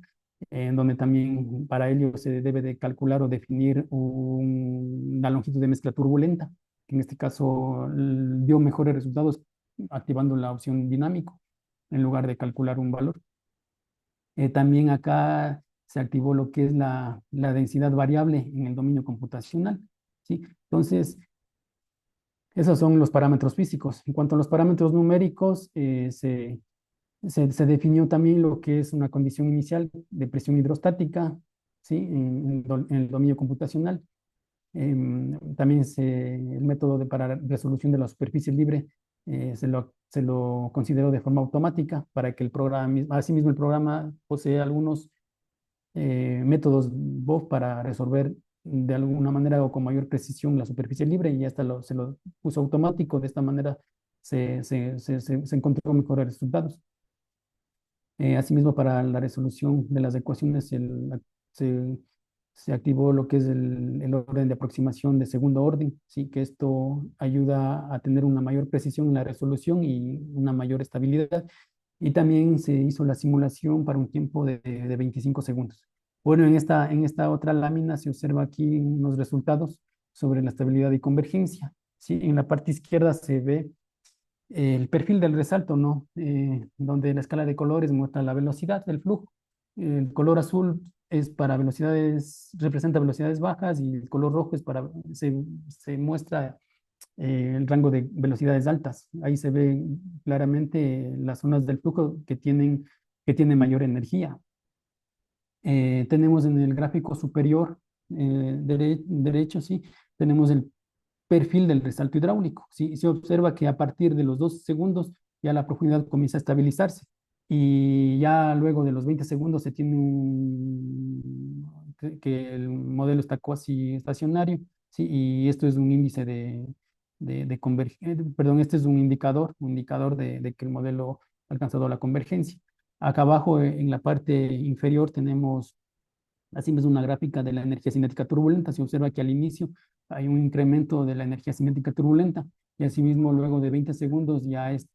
en donde también para ello se debe de calcular o definir una longitud de mezcla turbulenta, que en este caso dio mejores resultados activando la opción dinámico en lugar de calcular un valor. También acá se activó lo que es la densidad variable en el dominio computacional, ¿sí? Entonces, esos son los parámetros físicos. En cuanto a los parámetros numéricos, se definió también lo que es una condición inicial de presión hidrostática, ¿sí? En el dominio computacional. También el método para resolución de la superficie libre se lo consideró de forma automática para que el programa, asimismo el programa posee algunos métodos BOF para resolver de alguna manera o con mayor precisión la superficie libre y ya está se lo puso automático. De esta manera se encontró mejores resultados. Asimismo, para la resolución de las ecuaciones se, se activó lo que es el orden de aproximación de segundo orden, ¿sí? Que esto ayuda a tener una mayor precisión en la resolución y una mayor estabilidad. Y también se hizo la simulación para un tiempo de 25 segundos. Bueno, en esta otra lámina se observa aquí unos resultados sobre la estabilidad y convergencia, ¿sí? En la parte izquierda se ve el perfil del resalto, ¿no? Donde la escala de colores muestra la velocidad del flujo. El color azul es para velocidades, representa velocidades bajas y el color rojo es se muestra el rango de velocidades altas. Ahí se ve claramente las zonas del flujo que tienen mayor energía. Tenemos en el gráfico superior derecho, sí, tenemos el perfil del resalto hidráulico. ¿Sí? Se observa que a partir de los 2 segundos ya la profundidad comienza a estabilizarse y ya luego de los 20 segundos se tiene que el modelo está cuasi estacionario, ¿sí? Y esto es un índice perdón, este es un indicador de que el modelo ha alcanzado la convergencia. Acá abajo, en la parte inferior, tenemos asimismo una gráfica de la energía cinética turbulenta. Se observa que al inicio hay un incremento de la energía cinética turbulenta y asimismo luego de 20 segundos ya esta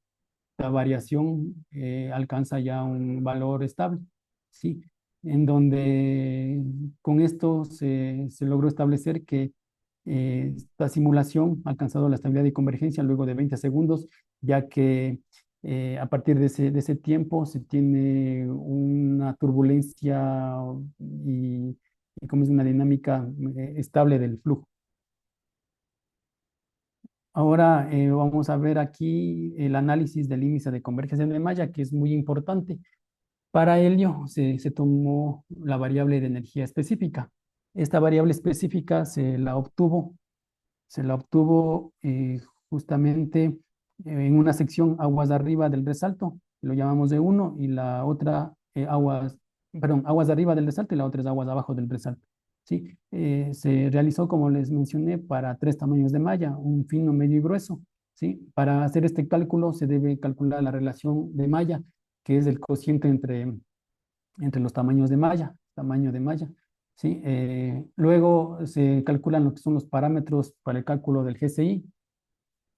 variación alcanza ya un valor estable, ¿sí? En donde con esto se logró establecer que esta simulación ha alcanzado la estabilidad y convergencia luego de 20 segundos, ya que a partir de ese tiempo se tiene una turbulencia y, y como es una dinámica estable del flujo. Ahora vamos a ver aquí el análisis del índice de convergencia de malla, que es muy importante. Para ello se tomó la variable de energía específica. Esta variable específica se la obtuvo justamente en una sección aguas arriba del resalto, lo llamamos de uno, y la otra aguas arriba del resalto y la otra es aguas abajo del resalto. ¿Sí? Se realizó, como les mencioné, para 3 tamaños de malla, un fino, medio y grueso. ¿Sí? Para hacer este cálculo se debe calcular la relación de malla, que es el cociente entre los tamaños de malla, tamaño de malla. ¿Sí? Luego se calculan lo que son los parámetros para el cálculo del GCI,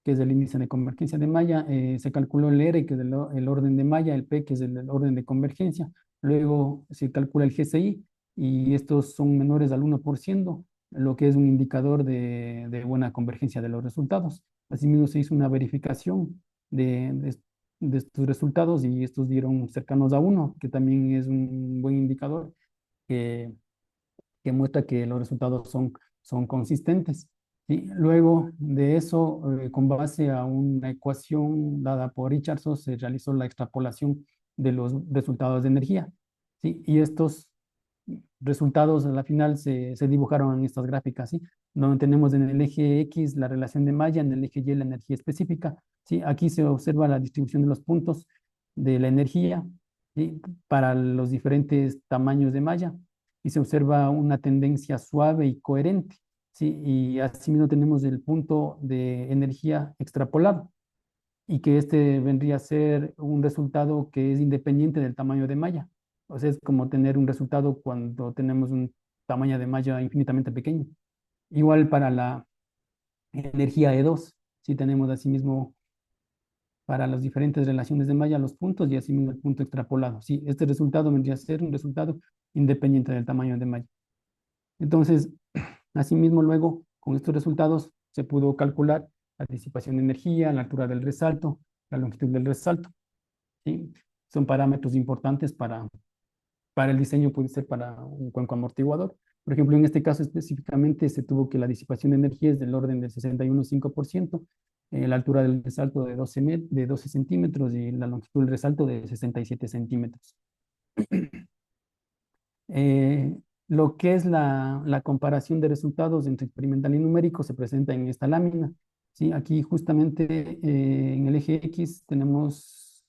que es el índice de convergencia de malla. Se calculó el R, que es el orden de malla, el P, que es el orden de convergencia. Luego se calcula el GCI y estos son menores al 1%, lo que es un indicador de buena convergencia de los resultados. Asimismo, se hizo una verificación de estos resultados y estos dieron cercanos a 1, que también es un buen indicador que, que muestra que los resultados son consistentes. ¿Sí? Luego de eso, con base a una ecuación dada por Richardson, se realizó la extrapolación de los resultados de energía. ¿Sí? Y estos resultados a la final se dibujaron en estas gráficas, ¿sí? Donde tenemos en el eje X la relación de malla, en el eje Y la energía específica, ¿sí? Aquí se observa la distribución de los puntos de la energía, ¿sí? Para los diferentes tamaños de malla y se observa una tendencia suave y coherente, ¿sí? Y asimismo tenemos el punto de energía extrapolado y que este vendría a ser un resultado que es independiente del tamaño de malla. O sea, es como tener un resultado cuando tenemos un tamaño de malla infinitamente pequeño. Igual para la energía E2, si tenemos asimismo para las diferentes relaciones de malla los puntos y asimismo el punto extrapolado. Sí, este resultado vendría a ser un resultado independiente del tamaño de malla. Entonces, asimismo, luego, con estos resultados, se pudo calcular la disipación de energía, la altura del resalto, la longitud del resalto. ¿Sí? Son parámetros importantes para el diseño, puede ser para un cuenco amortiguador. Por ejemplo, en este caso específicamente se tuvo que la disipación de energía es del orden del 61,5%, la altura del resalto de 12 centímetros y la longitud del resalto de 67 centímetros. Eh, lo que es la comparación de resultados entre experimental y numérico se presenta en esta lámina. ¿Sí? Aquí justamente en el eje X tenemos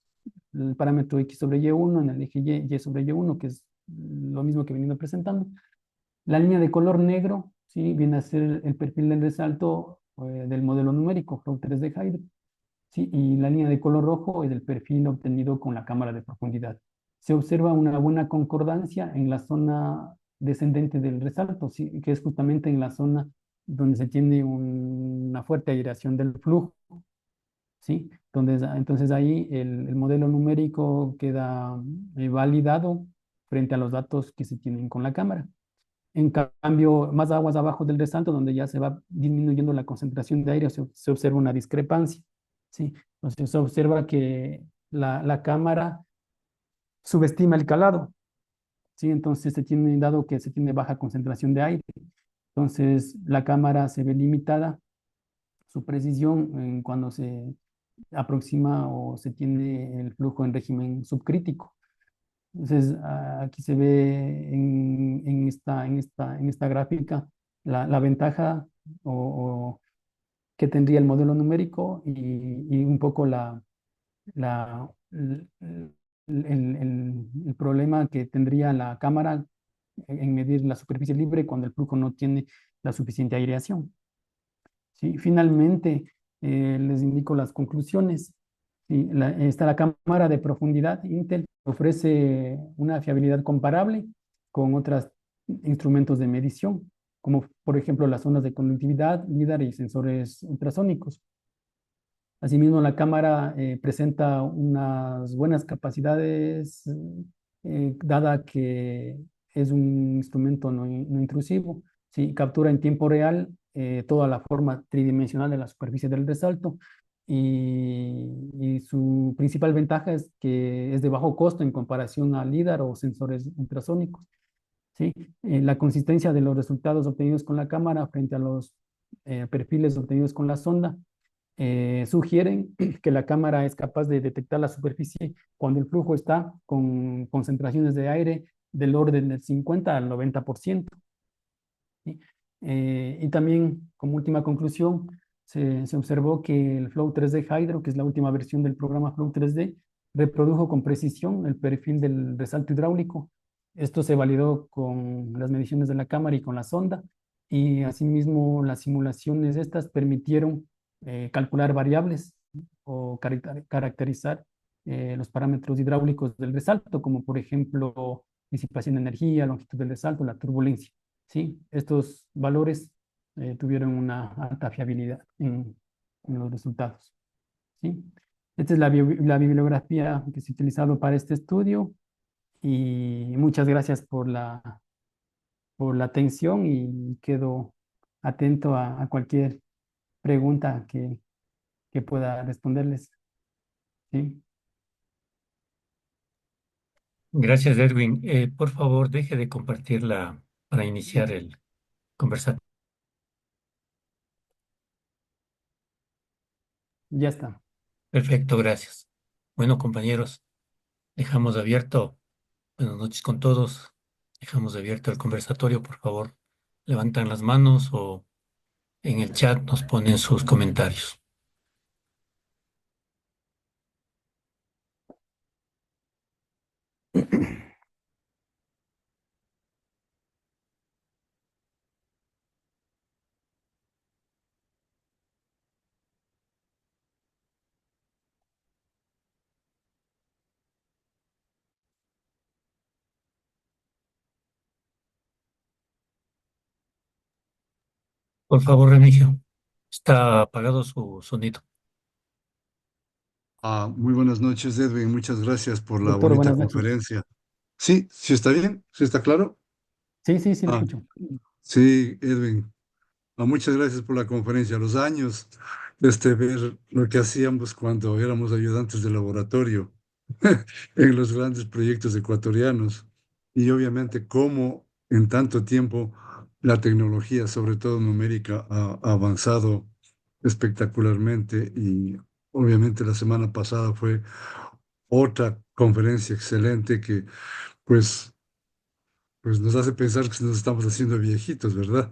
el parámetro X sobre Y1, en el eje Y, Y sobre Y1, que es lo mismo que venido presentando. La línea de color negro ¿sí? Viene a ser el perfil del resalto del modelo numérico, Flow 3D Hydro. ¿Sí? Y la línea de color rojo es el perfil obtenido con la cámara de profundidad. Se observa una buena concordancia en la zona descendente del resalto, ¿sí? Que es justamente en la zona donde se tiene una fuerte aireación del flujo, ¿sí? Entonces ahí el modelo numérico queda validado frente a los datos que se tienen con la cámara. En cambio, más aguas abajo del resalto, donde ya se va disminuyendo la concentración de aire, se observa una discrepancia, ¿sí? Entonces se observa que la cámara subestima el calado, ¿sí? Entonces se tiene dado que se tiene baja concentración de aire. Entonces la cámara se ve limitada, su precisión cuando se aproxima o se tiene el flujo en régimen subcrítico. Entonces, aquí se ve en esta gráfica la ventaja o que tendría el modelo numérico y un poco la, el, el problema que tendría la cámara en medir la superficie libre cuando el flujo no tiene la suficiente aireación. ¿Sí? Finalmente, les indico las conclusiones. Sí, está la cámara de profundidad Intel, ofrece una fiabilidad comparable con otros instrumentos de medición, como por ejemplo las ondas de conductividad, LIDAR y sensores ultrasónicos. Asimismo, la cámara presenta unas buenas capacidades, dada que es un instrumento no intrusivo. Sí, captura en tiempo real toda la forma tridimensional de la superficie del resalto y su principal ventaja es que es de bajo costo en comparación a LIDAR o sensores ultrasónicos. ¿Sí? La consistencia de los resultados obtenidos con la cámara frente a los perfiles obtenidos con la sonda sugieren que la cámara es capaz de detectar la superficie cuando el flujo está con concentraciones de aire del orden del 50 al 90%. ¿Sí? Y también, como última conclusión, se observó que el Flow 3D Hydro, que es la última versión del programa Flow 3D, reprodujo con precisión el perfil del resalto hidráulico. Esto se validó con las mediciones de la cámara y con la sonda, y asimismo las simulaciones estas permitieron calcular variables o caracterizar los parámetros hidráulicos del resalto, como por ejemplo disipación de energía, longitud del resalto, la turbulencia. Sí, estos valores tuvieron una alta fiabilidad en los resultados. ¿Sí? Esta es la bibliografía que se ha utilizado para este estudio y muchas gracias por la atención y quedo atento a cualquier pregunta que pueda responderles. ¿Sí? Gracias, Edwin. Por favor, deje de compartirla para iniciar el conversatorio. Ya está. Perfecto, gracias. Bueno, compañeros, dejamos abierto, buenas noches con todos. Dejamos abierto el conversatorio, por favor. Levantan las manos o en el chat nos ponen sus comentarios. Por favor, Remigio, está apagado su sonido. Muy buenas noches, Edwin. Muchas gracias por la Doctor, bonita buenas noches. conferencia. Sí, sí está bien, sí está claro. Sí, sí, sí, le Ah, escucho. sí, Edwin. Muchas gracias por la conferencia. Los años, ver lo que hacíamos cuando éramos ayudantes de laboratorio en los grandes proyectos ecuatorianos y obviamente cómo en tanto tiempo la tecnología, sobre todo numérica, ha avanzado espectacularmente y obviamente la semana pasada fue otra conferencia excelente que pues, pues nos hace pensar que nos estamos haciendo viejitos, ¿verdad?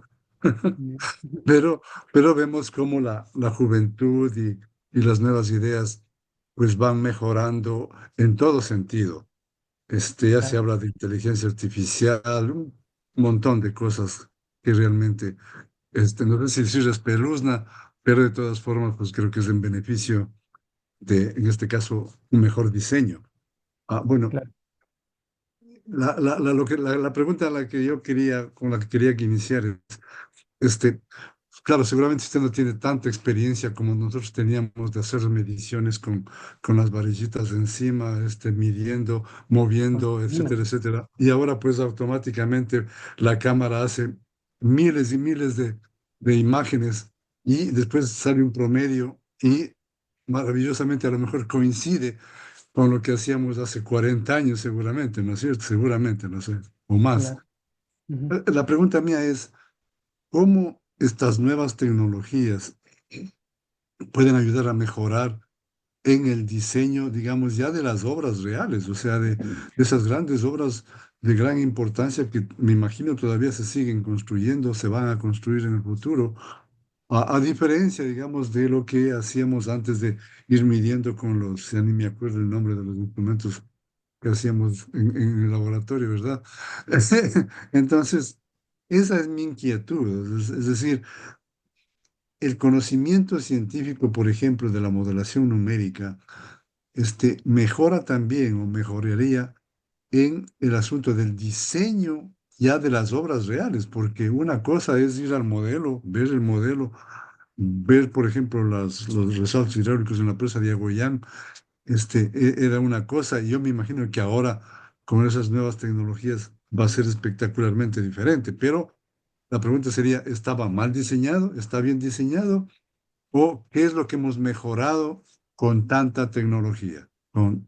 Bien. Pero, pero vemos cómo la juventud y las nuevas ideas pues van mejorando en todo sentido. Ya se Claro. habla de inteligencia artificial, un montón de cosas que realmente, no sé si espeluzna, pero de todas formas, pues creo que es en beneficio de, en este caso, un mejor diseño. Bueno, Claro, la pregunta a la que yo quería, con la que quería que iniciar es, este, claro, seguramente usted no tiene tanta experiencia como nosotros teníamos de hacer mediciones con las varillitas encima, midiendo, con moviendo, etcétera, milímetros, etcétera. Y ahora pues automáticamente la cámara hace miles y miles de imágenes y después sale un promedio y maravillosamente a lo mejor coincide con lo que hacíamos hace 40 años seguramente, ¿no es cierto? Seguramente, no sé, o más. claro. Ujú. La pregunta mía es, ¿cómo estas nuevas tecnologías pueden ayudar a mejorar en el diseño, digamos, ya de las obras reales, o sea, de esas grandes obras de gran importancia que me imagino todavía se siguen construyendo, se van a construir en el futuro, a diferencia, digamos, de lo que hacíamos antes de ir midiendo con los, ya ni me acuerdo el nombre de los instrumentos que hacíamos en el laboratorio, ¿verdad? Entonces, esa es mi inquietud, es decir, el conocimiento científico, por ejemplo, de la modelación numérica, mejora también o mejoraría en el asunto del diseño ya de las obras reales, porque una cosa es ir al modelo, ver el modelo, ver, por ejemplo, los resaltos hidráulicos en la presa de Agoyán, era una cosa, y yo me imagino que ahora con esas nuevas tecnologías va a ser espectacularmente diferente, pero la pregunta sería, ¿estaba mal diseñado? ¿Está bien diseñado? ¿O qué es lo que hemos mejorado con tanta tecnología? Con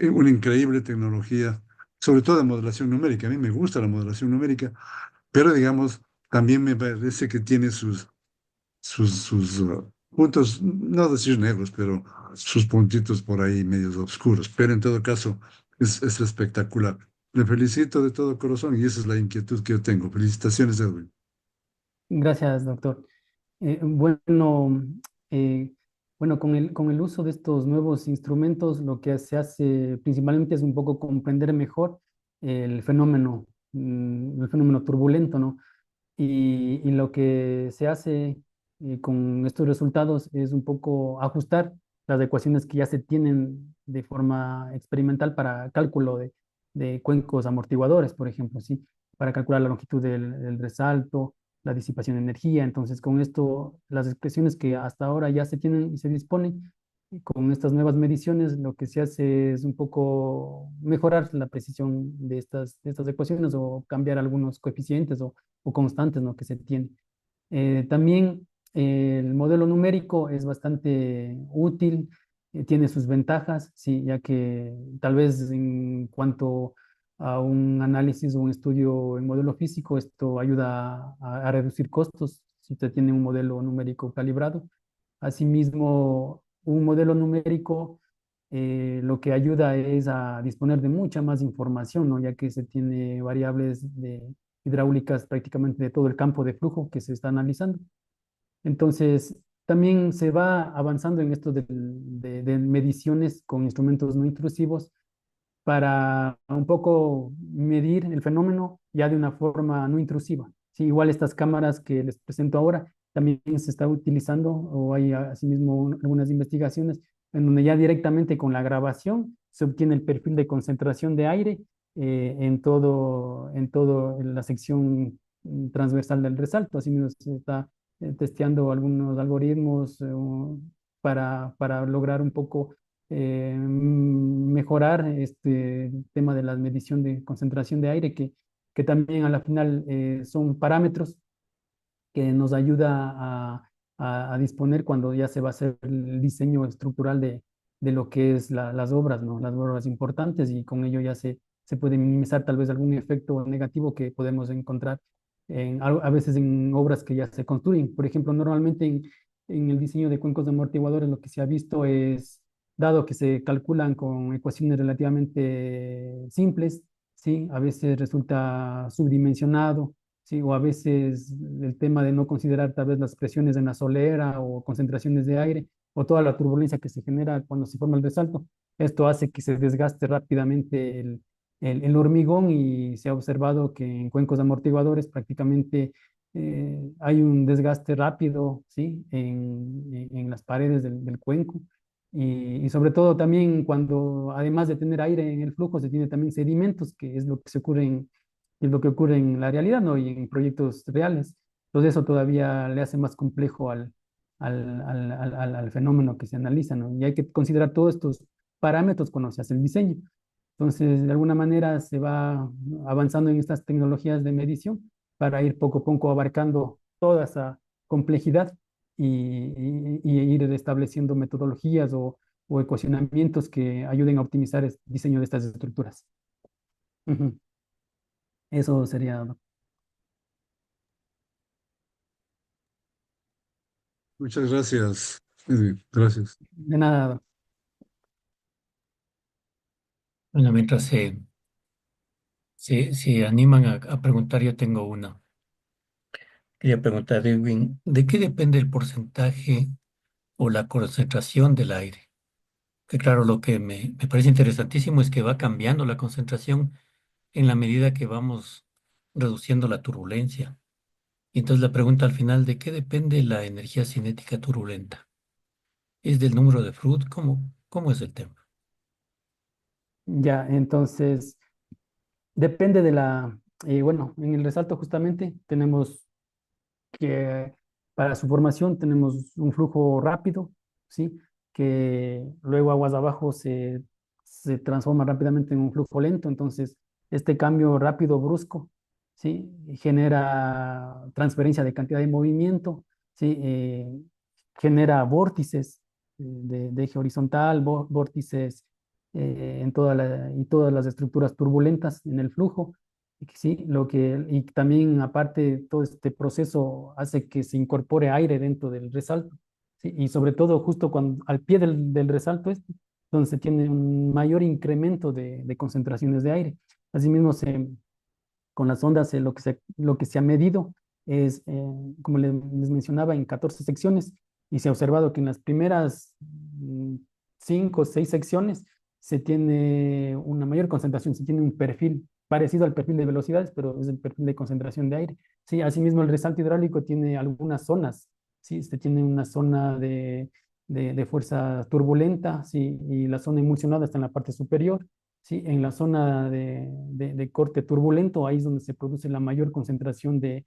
una increíble tecnología, sobre todo de modelación numérica. A mí me gusta la modelación numérica, pero digamos, también me parece que tiene sus puntos, no decir negros, pero sus puntitos por ahí medios oscuros. Pero en todo caso, es espectacular. Le felicito de todo corazón y esa es la inquietud que yo tengo. Felicitaciones, Edwin. Gracias, doctor. Bueno, eh, bueno, con el uso de estos nuevos instrumentos, lo que se hace principalmente es un poco comprender mejor el fenómeno turbulento, ¿no? Y lo que se hace con estos resultados es un poco ajustar las ecuaciones que ya se tienen de forma experimental para cálculo de cuencos amortiguadores, por ejemplo, ¿sí? Para calcular la longitud del resalto, la disipación de energía. Entonces, con esto, las expresiones que hasta ahora ya se tienen y se disponen, y con estas nuevas mediciones, lo que se hace es un poco mejorar la precisión de estas ecuaciones o cambiar algunos coeficientes o constantes, ¿no? Que se tiene. También el modelo numérico es bastante útil, tiene sus ventajas, sí, ya que tal vez en cuanto a un análisis o un estudio en modelo físico, esto ayuda a reducir costos si usted tiene un modelo numérico calibrado. Asimismo, un modelo numérico lo que ayuda es a disponer de mucha más información, ¿no? Ya que se tiene variables hidráulicas prácticamente de todo el campo de flujo que se está analizando. Entonces, también se va avanzando en esto de mediciones con instrumentos no intrusivos para un poco medir el fenómeno ya de una forma no intrusiva. Sí, igual estas cámaras que les presento ahora también se está utilizando o hay asimismo algunas investigaciones en donde ya directamente con la grabación se obtiene el perfil de concentración de aire en todo en la sección transversal del resalto. Asimismo se está testeando algunos algoritmos para lograr un poco mejorar este tema de la medición de concentración de aire, que también a la final son parámetros que nos ayuda a disponer cuando ya se va a hacer el diseño estructural de lo que es las obras, ¿no? Las obras importantes y con ello ya se puede minimizar tal vez algún efecto negativo que podemos encontrar a veces en obras que ya se construyen. Por ejemplo, normalmente en el diseño de cuencos de amortiguadores lo que se ha visto es, dado que se calculan con ecuaciones relativamente simples, ¿sí? A veces resulta subdimensionado, ¿sí? O a veces el tema de no considerar tal vez las presiones en la solera o concentraciones de aire o toda la turbulencia que se genera cuando se forma el resalto. Esto hace que se desgaste rápidamente el hormigón y se ha observado que en cuencos amortiguadores prácticamente hay un desgaste rápido, ¿sí? En las paredes del cuenco. Y sobre todo también cuando, además de tener aire en el flujo, se tiene también sedimentos, que es lo que se ocurre es lo que ocurre en la realidad, ¿no? Y en proyectos reales. Entonces eso todavía le hace más complejo al fenómeno que se analiza, ¿no? Y hay que considerar todos estos parámetros cuando se hace el diseño. Entonces, de alguna manera se va avanzando en estas tecnologías de medición para ir poco a poco abarcando toda esa complejidad y ir estableciendo metodologías o ecuacionamientos que ayuden a optimizar el diseño de estas estructuras. Ujú. Eso sería, Muchas gracias, Edwin. Gracias. de nada. Bueno, mientras se animan a preguntar, yo tengo una. Quería preguntar, Edwin, ¿de qué depende el porcentaje o la concentración del aire? Que claro, lo que me parece interesantísimo es que va cambiando la concentración en la medida que vamos reduciendo la turbulencia. Y entonces la pregunta al final, ¿de qué depende la energía cinética turbulenta? ¿Es del número de Froude? ¿Cómo es el tema? Ya, entonces, depende de bueno, en el resalto justamente tenemos que para su formación tenemos un flujo rápido, ¿sí? Que luego aguas abajo se transforma rápidamente en un flujo lento, entonces este cambio rápido, brusco, ¿sí? Genera transferencia de cantidad de movimiento, ¿sí? Genera vórtices de eje horizontal, vórtices y todas las estructuras turbulentas en el flujo. Sí, y también aparte todo este proceso hace que se incorpore aire dentro del resalto, ¿sí? Y sobre todo justo al pie del resalto donde se tiene un mayor incremento de concentraciones de aire. Asimismo, con las ondas lo que se ha medido es, como les mencionaba, en 14 secciones y se ha observado que en las primeras 5 o 6 secciones se tiene una mayor concentración, se tiene un perfil parecido al perfil de velocidades, pero es el perfil de concentración de aire. Sí, asimismo el resalto hidráulico tiene algunas zonas, sí, se tiene una zona de fuerza turbulenta, sí, y la zona emulsionada está en la parte superior. Sí, en la zona de corte turbulento, ahí es donde se produce la mayor concentración de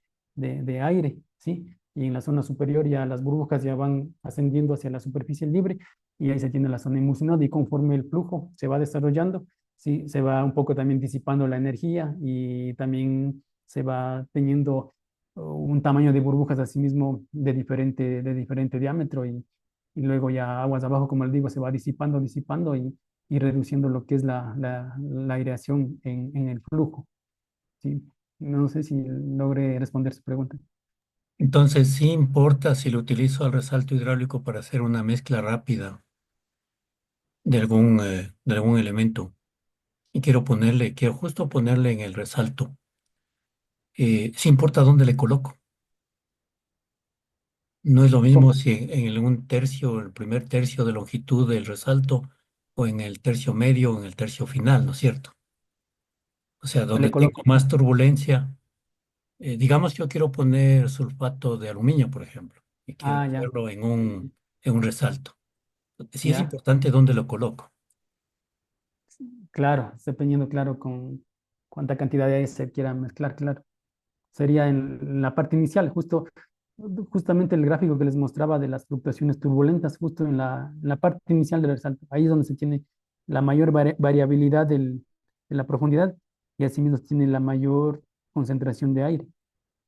aire, ¿sí? Y en la zona superior ya las burbujas ya van ascendiendo hacia la superficie libre y ahí se tiene la zona emulsionada y conforme el flujo se va desarrollando, ¿sí? Se va un poco también disipando la energía y también se va teniendo un tamaño de burbujas asimismo de diferente diámetro y luego ya aguas abajo, como les digo, se va disipando y reduciendo lo que es la aireación en el flujo. ¿Sí? No sé si logré responder su pregunta. Entonces, sí importa si lo utilizo al resalto hidráulico para hacer una mezcla rápida de algún elemento y quiero justo ponerle en el resalto. Sí importa dónde le coloco. No es lo mismo ¿Cómo? si en un tercio, el primer tercio de longitud del resalto, o en el tercio medio o en el tercio final, ¿no es cierto? O sea, Le donde tengo coloco. más turbulencia, digamos yo quiero poner sulfato de aluminio, por ejemplo, y quiero Ah, ya. hacerlo en un resalto. Sí es Ya. importante dónde lo coloco. Claro, dependiendo, claro, con cuánta cantidad de aire se quiera mezclar, claro. Sería en la parte inicial, justamente el gráfico que les mostraba de las fluctuaciones turbulentas, justo en la parte inicial del resalto. Ahí es donde se tiene la mayor variabilidad de la profundidad y asimismo se tiene la mayor concentración de aire.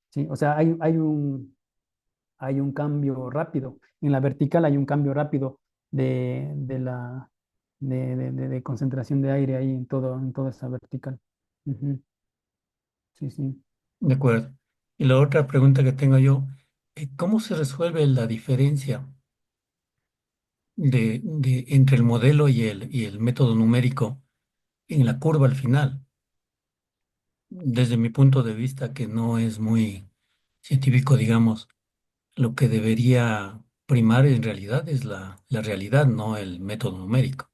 ¿Sí? O sea, hay un cambio rápido. En la vertical hay un cambio rápido de concentración de aire ahí en toda esa vertical. Ujú. Sí, sí. De acuerdo. Y la otra pregunta que tengo yo, ¿cómo se resuelve la diferencia entre el modelo y el método numérico en la curva al final? Desde mi punto de vista, que no es muy científico, digamos, lo que debería primar en realidad es la realidad, no el método numérico.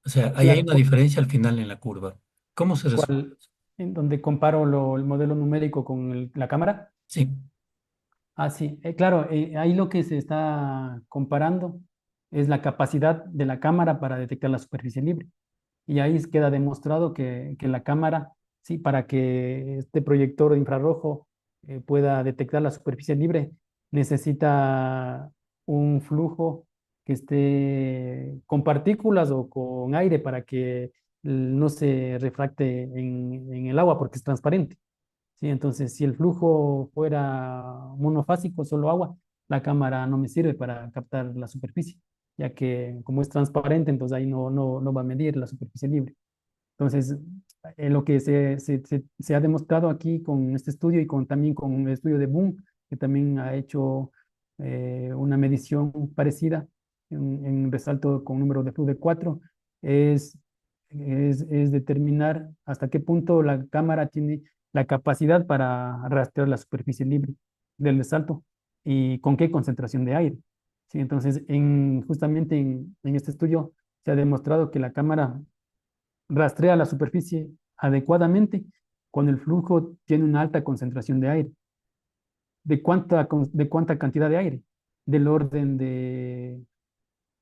O sea, ahí hay Claro, una diferencia al final en la curva. ¿Cómo se resuelve ¿cuál, eso? en donde comparo el modelo numérico con la cámara. Sí, Ah, sí, claro, ahí lo que se está comparando es la capacidad de la cámara para detectar la superficie libre. Y ahí queda demostrado que la cámara, sí, para que este proyector infrarrojo pueda detectar la superficie libre, necesita un flujo que esté con partículas o con aire para que no se refracte en el agua porque es transparente. ¿Sí? Entonces, si el flujo fuera monofásico, solo agua, la cámara no me sirve para captar la superficie, ya que como es transparente, entonces ahí no va a medir la superficie libre. Entonces, lo que se ha demostrado aquí con este estudio y también con el estudio de Boom, que también ha hecho una medición parecida en resalto con número de flujo de 4, es, es determinar hasta qué punto la cámara tiene la capacidad para rastrear la superficie libre del resalto y con qué concentración de aire. ¿Sí? Entonces, justamente en este estudio se ha demostrado que la cámara rastrea la superficie adecuadamente cuando el flujo tiene una alta concentración de aire. ¿De cuánta cantidad de aire? Del orden de,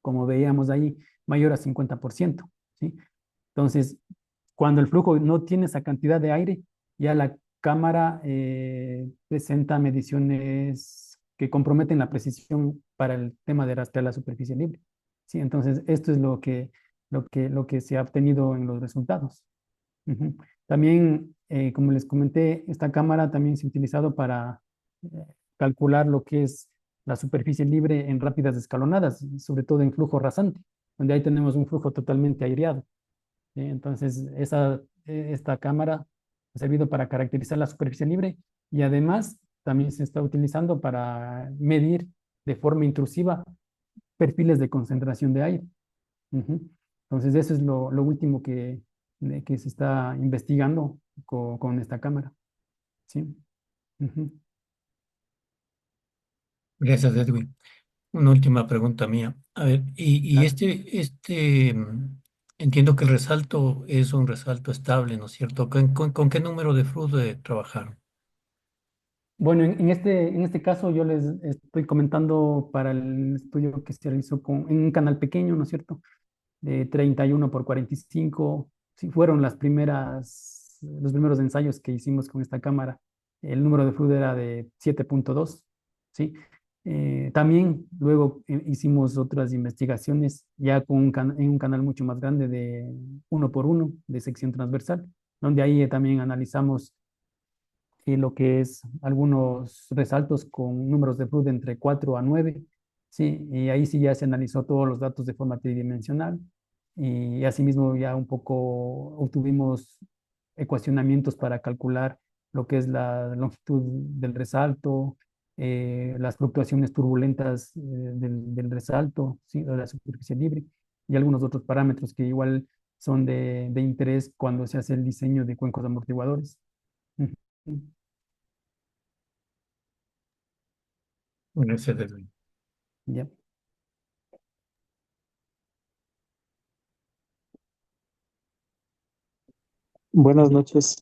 como veíamos ahí, mayor a 50%, ¿sí? Entonces, cuando el flujo no tiene esa cantidad de aire, ya la cámara presenta mediciones que comprometen la precisión para el tema de rastrear la superficie libre. ¿Sí? Entonces, esto es lo que se ha obtenido en los resultados. Ujú. También, como les comenté, esta cámara también se ha utilizado para eh, calcular lo que es la superficie libre en rápidas escalonadas, sobre todo en flujo rasante, donde ahí tenemos un flujo totalmente aireado. ¿Sí? Entonces, esta cámara ha servido para caracterizar la superficie libre y además también se está utilizando para medir de forma intrusiva perfiles de concentración de aire. Ujú. Entonces, eso es lo último que se está investigando con esta cámara. ¿Sí? Ujú. gracias, Edwin. Una última pregunta mía. A ver, y Claro. entiendo que el resalto es un resalto estable, ¿no es cierto? ¿Con qué número de flujo trabajaron? Bueno, en este caso yo les estoy comentando para el estudio que se realizó en un canal pequeño, ¿no es cierto? De 31 por 45. Sí, fueron los primeros ensayos que hicimos con esta cámara. El número de flujo era de 7.2, ¿sí? También luego hicimos otras investigaciones ya en un canal mucho más grande de 1 por 1 de sección transversal, donde ahí también analizamos lo que es algunos resaltos con números de flujo de entre 4 a 9, ¿sí? Y ahí sí ya se analizó todos los datos de forma tridimensional y asimismo ya un poco obtuvimos ecuacionamientos para calcular lo que es la longitud del resalto, las fluctuaciones turbulentas del resalto, ¿sí? De la superficie libre y algunos otros parámetros que igual son de interés cuando se hace el diseño de cuencos amortiguadores. Ujú. Gracias, Edwin. Ya. Buenas noches.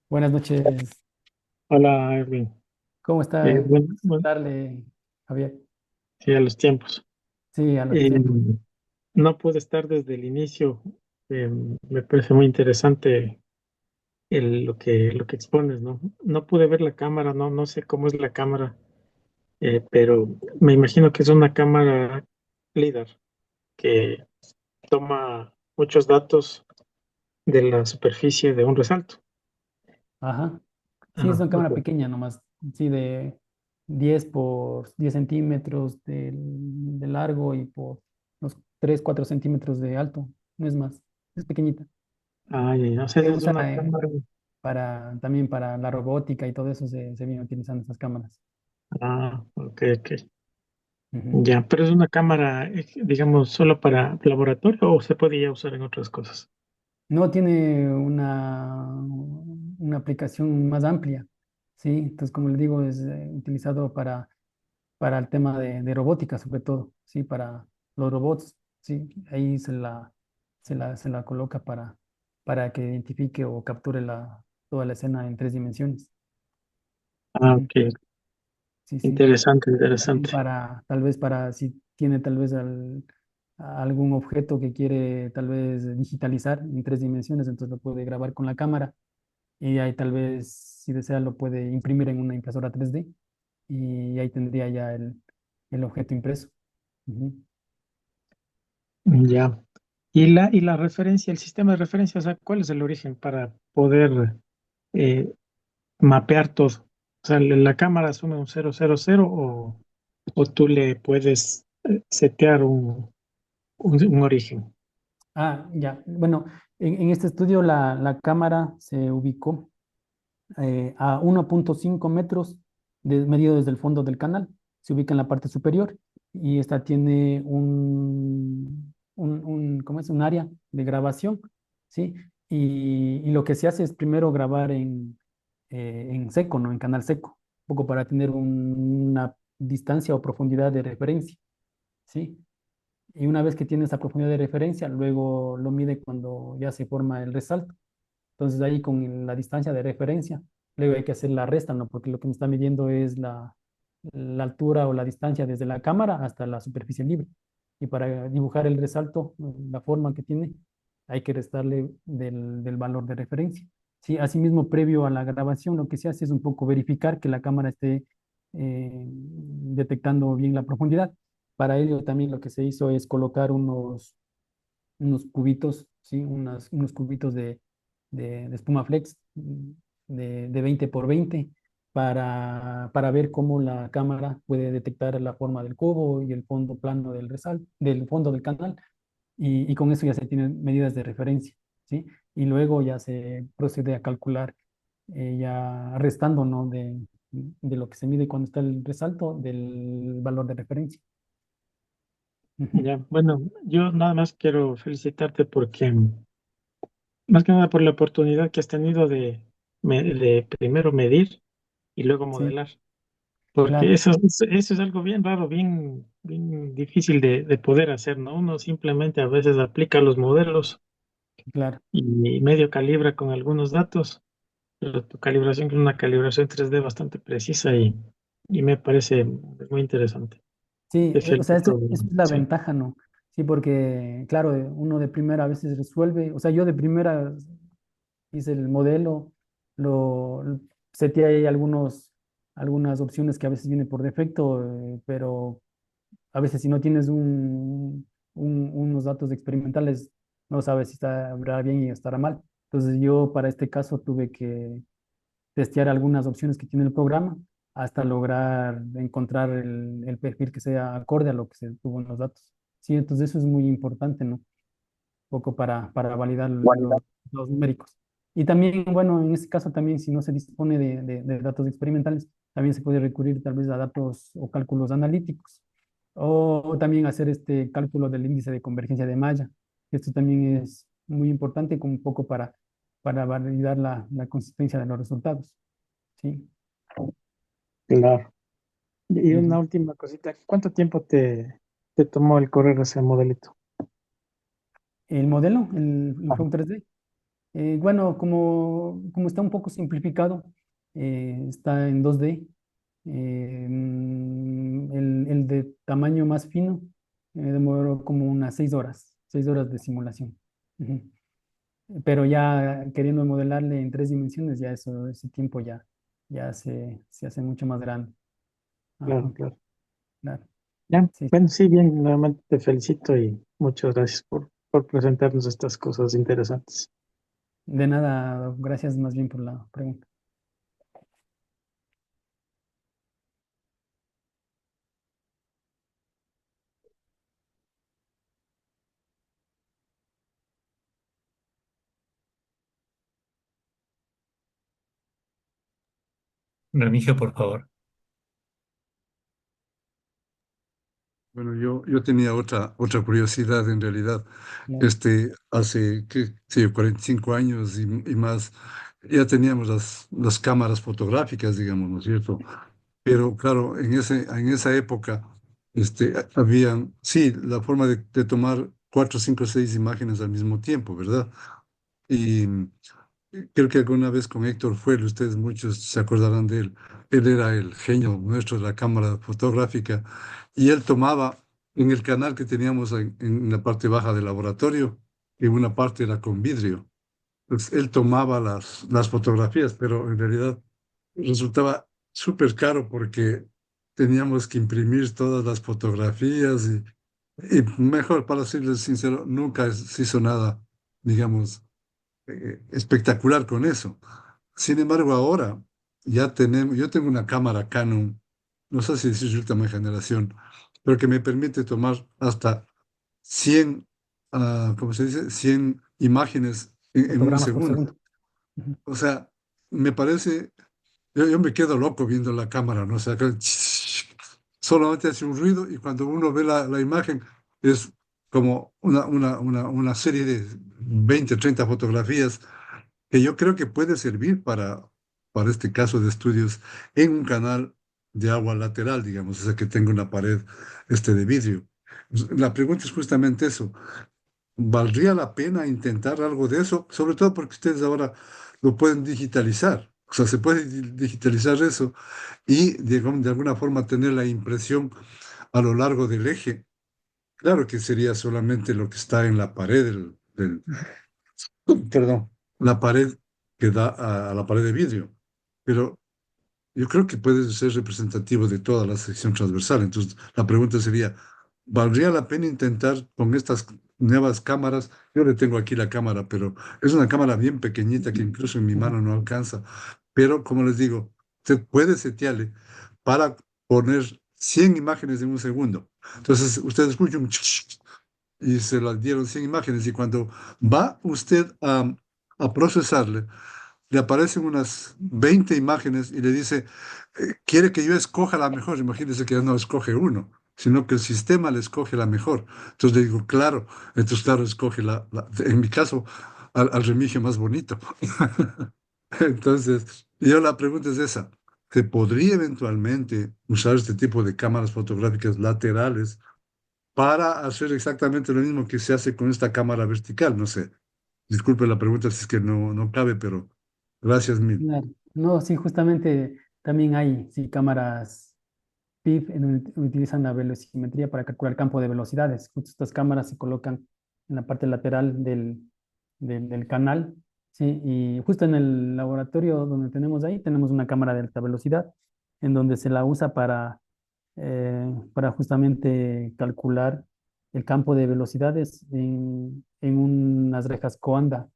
Buenas noches. Hola, Erwin. ¿Cómo está? Bueno, Darle, Javier. sí, a los tiempos. Sí, a los Eh, tiempos. no pude estar desde el inicio. Me parece muy interesante lo que expones, ¿no? No pude ver la cámara, no sé cómo es la cámara, pero me imagino que es una cámara LIDAR que toma muchos datos de la superficie de un resalto. Ajá. Sí, es Ah, una cámara ok. pequeña nomás. Sí, de 10 por 10 centímetros de largo y por unos 3 4 centímetros de alto. No es más. Es pequeñita. Ah, ya, ya. O sea, Se es usa una cámara. también para la robótica y todo eso se viene utilizando estas cámaras. Ah, ok, ok. Ujú. Ya, pero es una cámara, digamos, solo para laboratorio o se puede ya usar en otras cosas. No tiene una aplicación más amplia. Sí, entonces, como le digo, es utilizado para el tema de robótica, sobre todo, ¿sí? Para los robots, ¿sí? Ahí se la coloca para que identifique o capture toda la escena en 3 dimensiones. Ah, Ujú. ok. Sí, sí. Interesante, También interesante. para, tal vez para si tiene tal vez algún objeto que quiere tal vez digitalizar en 3 dimensiones, entonces lo puede grabar con la cámara y ahí tal vez, si desea, lo puede imprimir en una impresora 3D y ahí tendría ya el objeto impreso. Ujú. Ya. Y la referencia, el sistema de referencia, o sea, ¿cuál es el origen para poder eh, mapear todo? O sea, la cámara asume un 000 o tú le puedes setear un origen. Ah, ya. Bueno, en este estudio la cámara se ubicó a 1,5 metros medido desde el fondo del canal. Se ubica en la parte superior y esta tiene ¿cómo es? Un área de grabación, ¿sí? Y lo que se hace es primero grabar en seco, ¿no? En canal seco, un poco para tener una distancia o profundidad de referencia, ¿sí? Y una vez que tiene esa profundidad de referencia, luego lo mide cuando ya se forma el resalto. Entonces ahí con la distancia de referencia, luego hay que hacer la resta, ¿no? Porque lo que me está midiendo es la altura o la distancia desde la cámara hasta la superficie libre. Y para dibujar el resalto, la forma que tiene, hay que restarle del valor de referencia. Sí, asimismo, previo a la grabación, lo que se hace es un poco verificar que la cámara esté detectando bien la profundidad. Para ello también lo que se hizo es colocar unos cubitos, ¿sí? Unos cubitos de espuma flex de 20 por 20 para ver cómo la cámara puede detectar la forma del cubo y el fondo plano del fondo del canal. Y con eso ya se tienen medidas de referencia, ¿sí? Y luego ya se procede a calcular, ya restando, ¿no? De lo que se mide cuando está el resalto del valor de referencia. Ujú. Ya, bueno, yo nada más quiero felicitarte porque, más que nada por la oportunidad que has tenido de primero medir y luego Sí, modelar, porque claro, eso es algo bien raro, bien difícil de poder hacer, ¿no? Uno simplemente a veces aplica los modelos claro. y medio calibra con algunos datos, pero tu calibración es una calibración 3D bastante precisa y me parece muy interesante. Sí, Te o sea, felicito. eso es la Sí, ventaja, ¿no? Sí, porque, claro, uno de primera a veces resuelve, o sea, yo de primera hice el modelo, seteé ahí algunas opciones que a veces vienen por defecto, pero a veces si no tienes unos datos experimentales, no sabes si estará bien y estará mal. Entonces yo para este caso tuve que testear algunas opciones que tiene el programa hasta lograr encontrar el perfil que sea acorde a lo que se tuvo en los datos. Sí, entonces eso es muy importante, ¿no? Un poco para validar los numéricos. Y también, bueno, en este caso también, si no se dispone de datos experimentales, también se puede recurrir tal vez a datos o cálculos analíticos. O también hacer este cálculo del índice de convergencia de malla. Esto también es muy importante como un poco para validar la consistencia de los resultados. Sí. claro. Y Ujú. una última cosita, ¿cuánto tiempo te tomó el correr ese modelito? El modelo, el Flow 3D. Bueno, como está un poco simplificado, está en 2D. El de tamaño más fino demoró como unas 6 horas de simulación. Ujú. Pero ya queriendo modelarle en 3 dimensiones, ya ese tiempo ya se hace mucho más grande. Claro, Ajá, claro. claro. Ya, Sí. bueno, sí, bien, nuevamente te felicito y muchas gracias por presentarnos estas cosas interesantes. De nada, gracias más bien por la pregunta. Remigio, por favor. Bueno, yo tenía otra curiosidad en realidad. Claro. Hace, qué sé yo, 45 años y más, ya teníamos las cámaras fotográficas, digamos, ¿no es cierto? Pero claro, en esa época, habían, sí, la forma de tomar cuatro, cinco, seis imágenes al mismo tiempo, ¿verdad? Y creo que alguna vez con Héctor Fuel, ustedes muchos se acordarán de él. Él era el genio nuestro de la cámara fotográfica y él tomaba en el canal que teníamos en la parte baja del laboratorio, y una parte era con vidrio. Entonces, él tomaba las fotografías, pero en realidad resultaba súper caro porque teníamos que imprimir todas las fotografías y mejor, para serles sincero, nunca se hizo nada, digamos, espectacular con eso. Sin embargo, ahora ya tenemos, yo tengo una cámara Canon, no sé si es de última generación, pero que me permite tomar hasta 100, ¿cómo se dice? 100 imágenes en un Fotogramas por segundo. segundo. Ujú. O sea, me parece, yo me quedo loco viendo la cámara, ¿no? O sea, que solamente hace un ruido y cuando uno ve la imagen es como una serie de 20 30 fotografías que yo creo que puede servir para este caso de estudios en un canal de agua lateral, digamos, o sea, que tenga una pared de vidrio. La pregunta es justamente eso. ¿Valdría la pena intentar algo de eso? Sobre todo porque ustedes ahora lo pueden digitalizar. O sea, se puede digitalizar eso y, digamos, de alguna forma tener la impresión a lo largo del eje. Claro que sería solamente lo que está en la pared perdón, la pared que da a la pared de vidrio. Pero yo creo que puede ser representativo de toda la sección transversal. Entonces, la pregunta sería, ¿valdría la pena intentar con estas nuevas cámaras? Yo le tengo aquí la cámara, pero es una cámara bien pequeñita que incluso en mi Ujú. mano no alcanza. Pero, como les digo, usted puede setearle para poner 100 imágenes en un segundo. Entonces, usted escucha un y se las dieron 100 imágenes y cuando va usted a procesarle, le aparecen unas 20 imágenes y le dice, quiere que yo escoja la mejor. Imagínese que ya no escoge uno, sino que el sistema le escoge la mejor. Entonces le digo, claro, entonces claro, escoge en mi caso, al remigio más bonito. Entonces, yo la pregunta es esa. ¿Se podría eventualmente usar este tipo de cámaras fotográficas laterales para hacer exactamente lo mismo que se hace con esta cámara vertical? No sé. Disculpe la pregunta si es que no cabe, pero gracias mil. Claro. No, sí, justamente también hay sí, cámaras PIV en donde utilizan la velocimetría para calcular el campo de velocidades. Justo estas cámaras se colocan en la parte lateral del canal, ¿sí? Y justo en el laboratorio donde tenemos ahí, tenemos una cámara de alta velocidad, en donde se la usa para justamente calcular el campo de velocidades en unas rejas Coanda,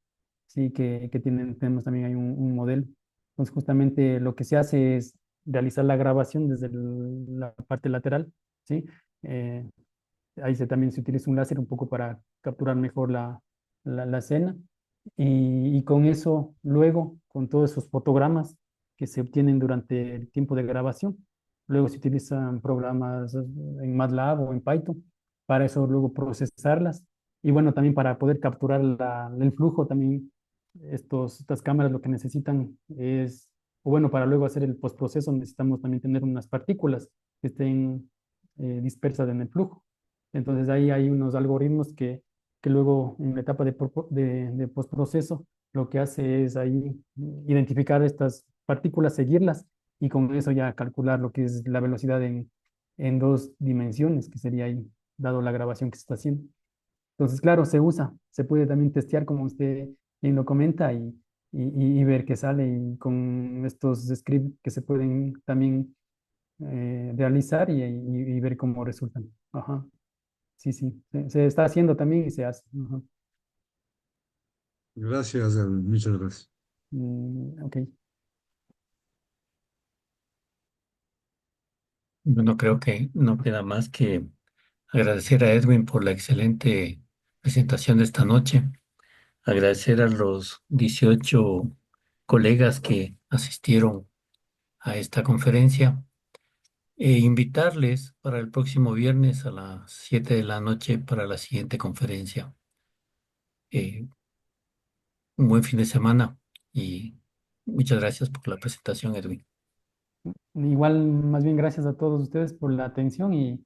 sí, que tenemos también hay un modelo. Entonces, justamente lo que se hace es realizar la grabación desde la parte lateral, ¿sí? Eh, Ahí también se utiliza un láser un poco para capturar mejor la escena. Y con eso, luego, con todos esos fotogramas que se obtienen durante el tiempo de grabación, luego se utilizan programas en MATLAB o en Python para eso luego procesarlas. Y bueno, también para poder capturar el flujo, también estas cámaras lo que necesitan es, o bueno, para luego hacer el postproceso necesitamos también tener unas partículas que estén dispersas en el flujo. Entonces ahí hay unos algoritmos que luego en la etapa de postproceso lo que hace es ahí identificar estas partículas, seguirlas y con eso ya calcular lo que es la velocidad en dos dimensiones, que sería ahí, dado la grabación que se está haciendo. Entonces, claro, se usa, se puede también testear como usted bien lo comenta y ver qué sale y con estos scripts que se pueden también realizar y ver cómo resultan. Ajá. Sí, sí, se está haciendo también y se hace. Ajá. Gracias, muchas gracias. Ok. No creo que no queda más que agradecer a Edwin por la excelente presentación de esta noche, agradecer a los 18 colegas que asistieron a esta conferencia e invitarles para el próximo viernes a las 7 de la noche para la siguiente conferencia. Un buen fin de semana y muchas gracias por la presentación, Edwin. Igual, más bien gracias a todos ustedes por la atención y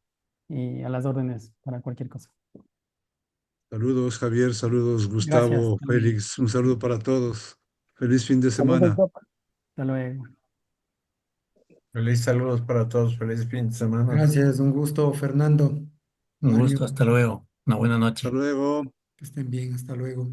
a las órdenes para cualquier cosa. Saludos, Javier, saludos, Gracias. Gustavo, Félix, un saludo para todos. Feliz fin de Saludos, semana. Doc. Hasta luego. Feliz saludos para todos, feliz fin de semana. Gracias, un gusto, Fernando, Un Mario, gusto, hasta luego. Una buena Hasta noche. luego. que estén bien, hasta luego.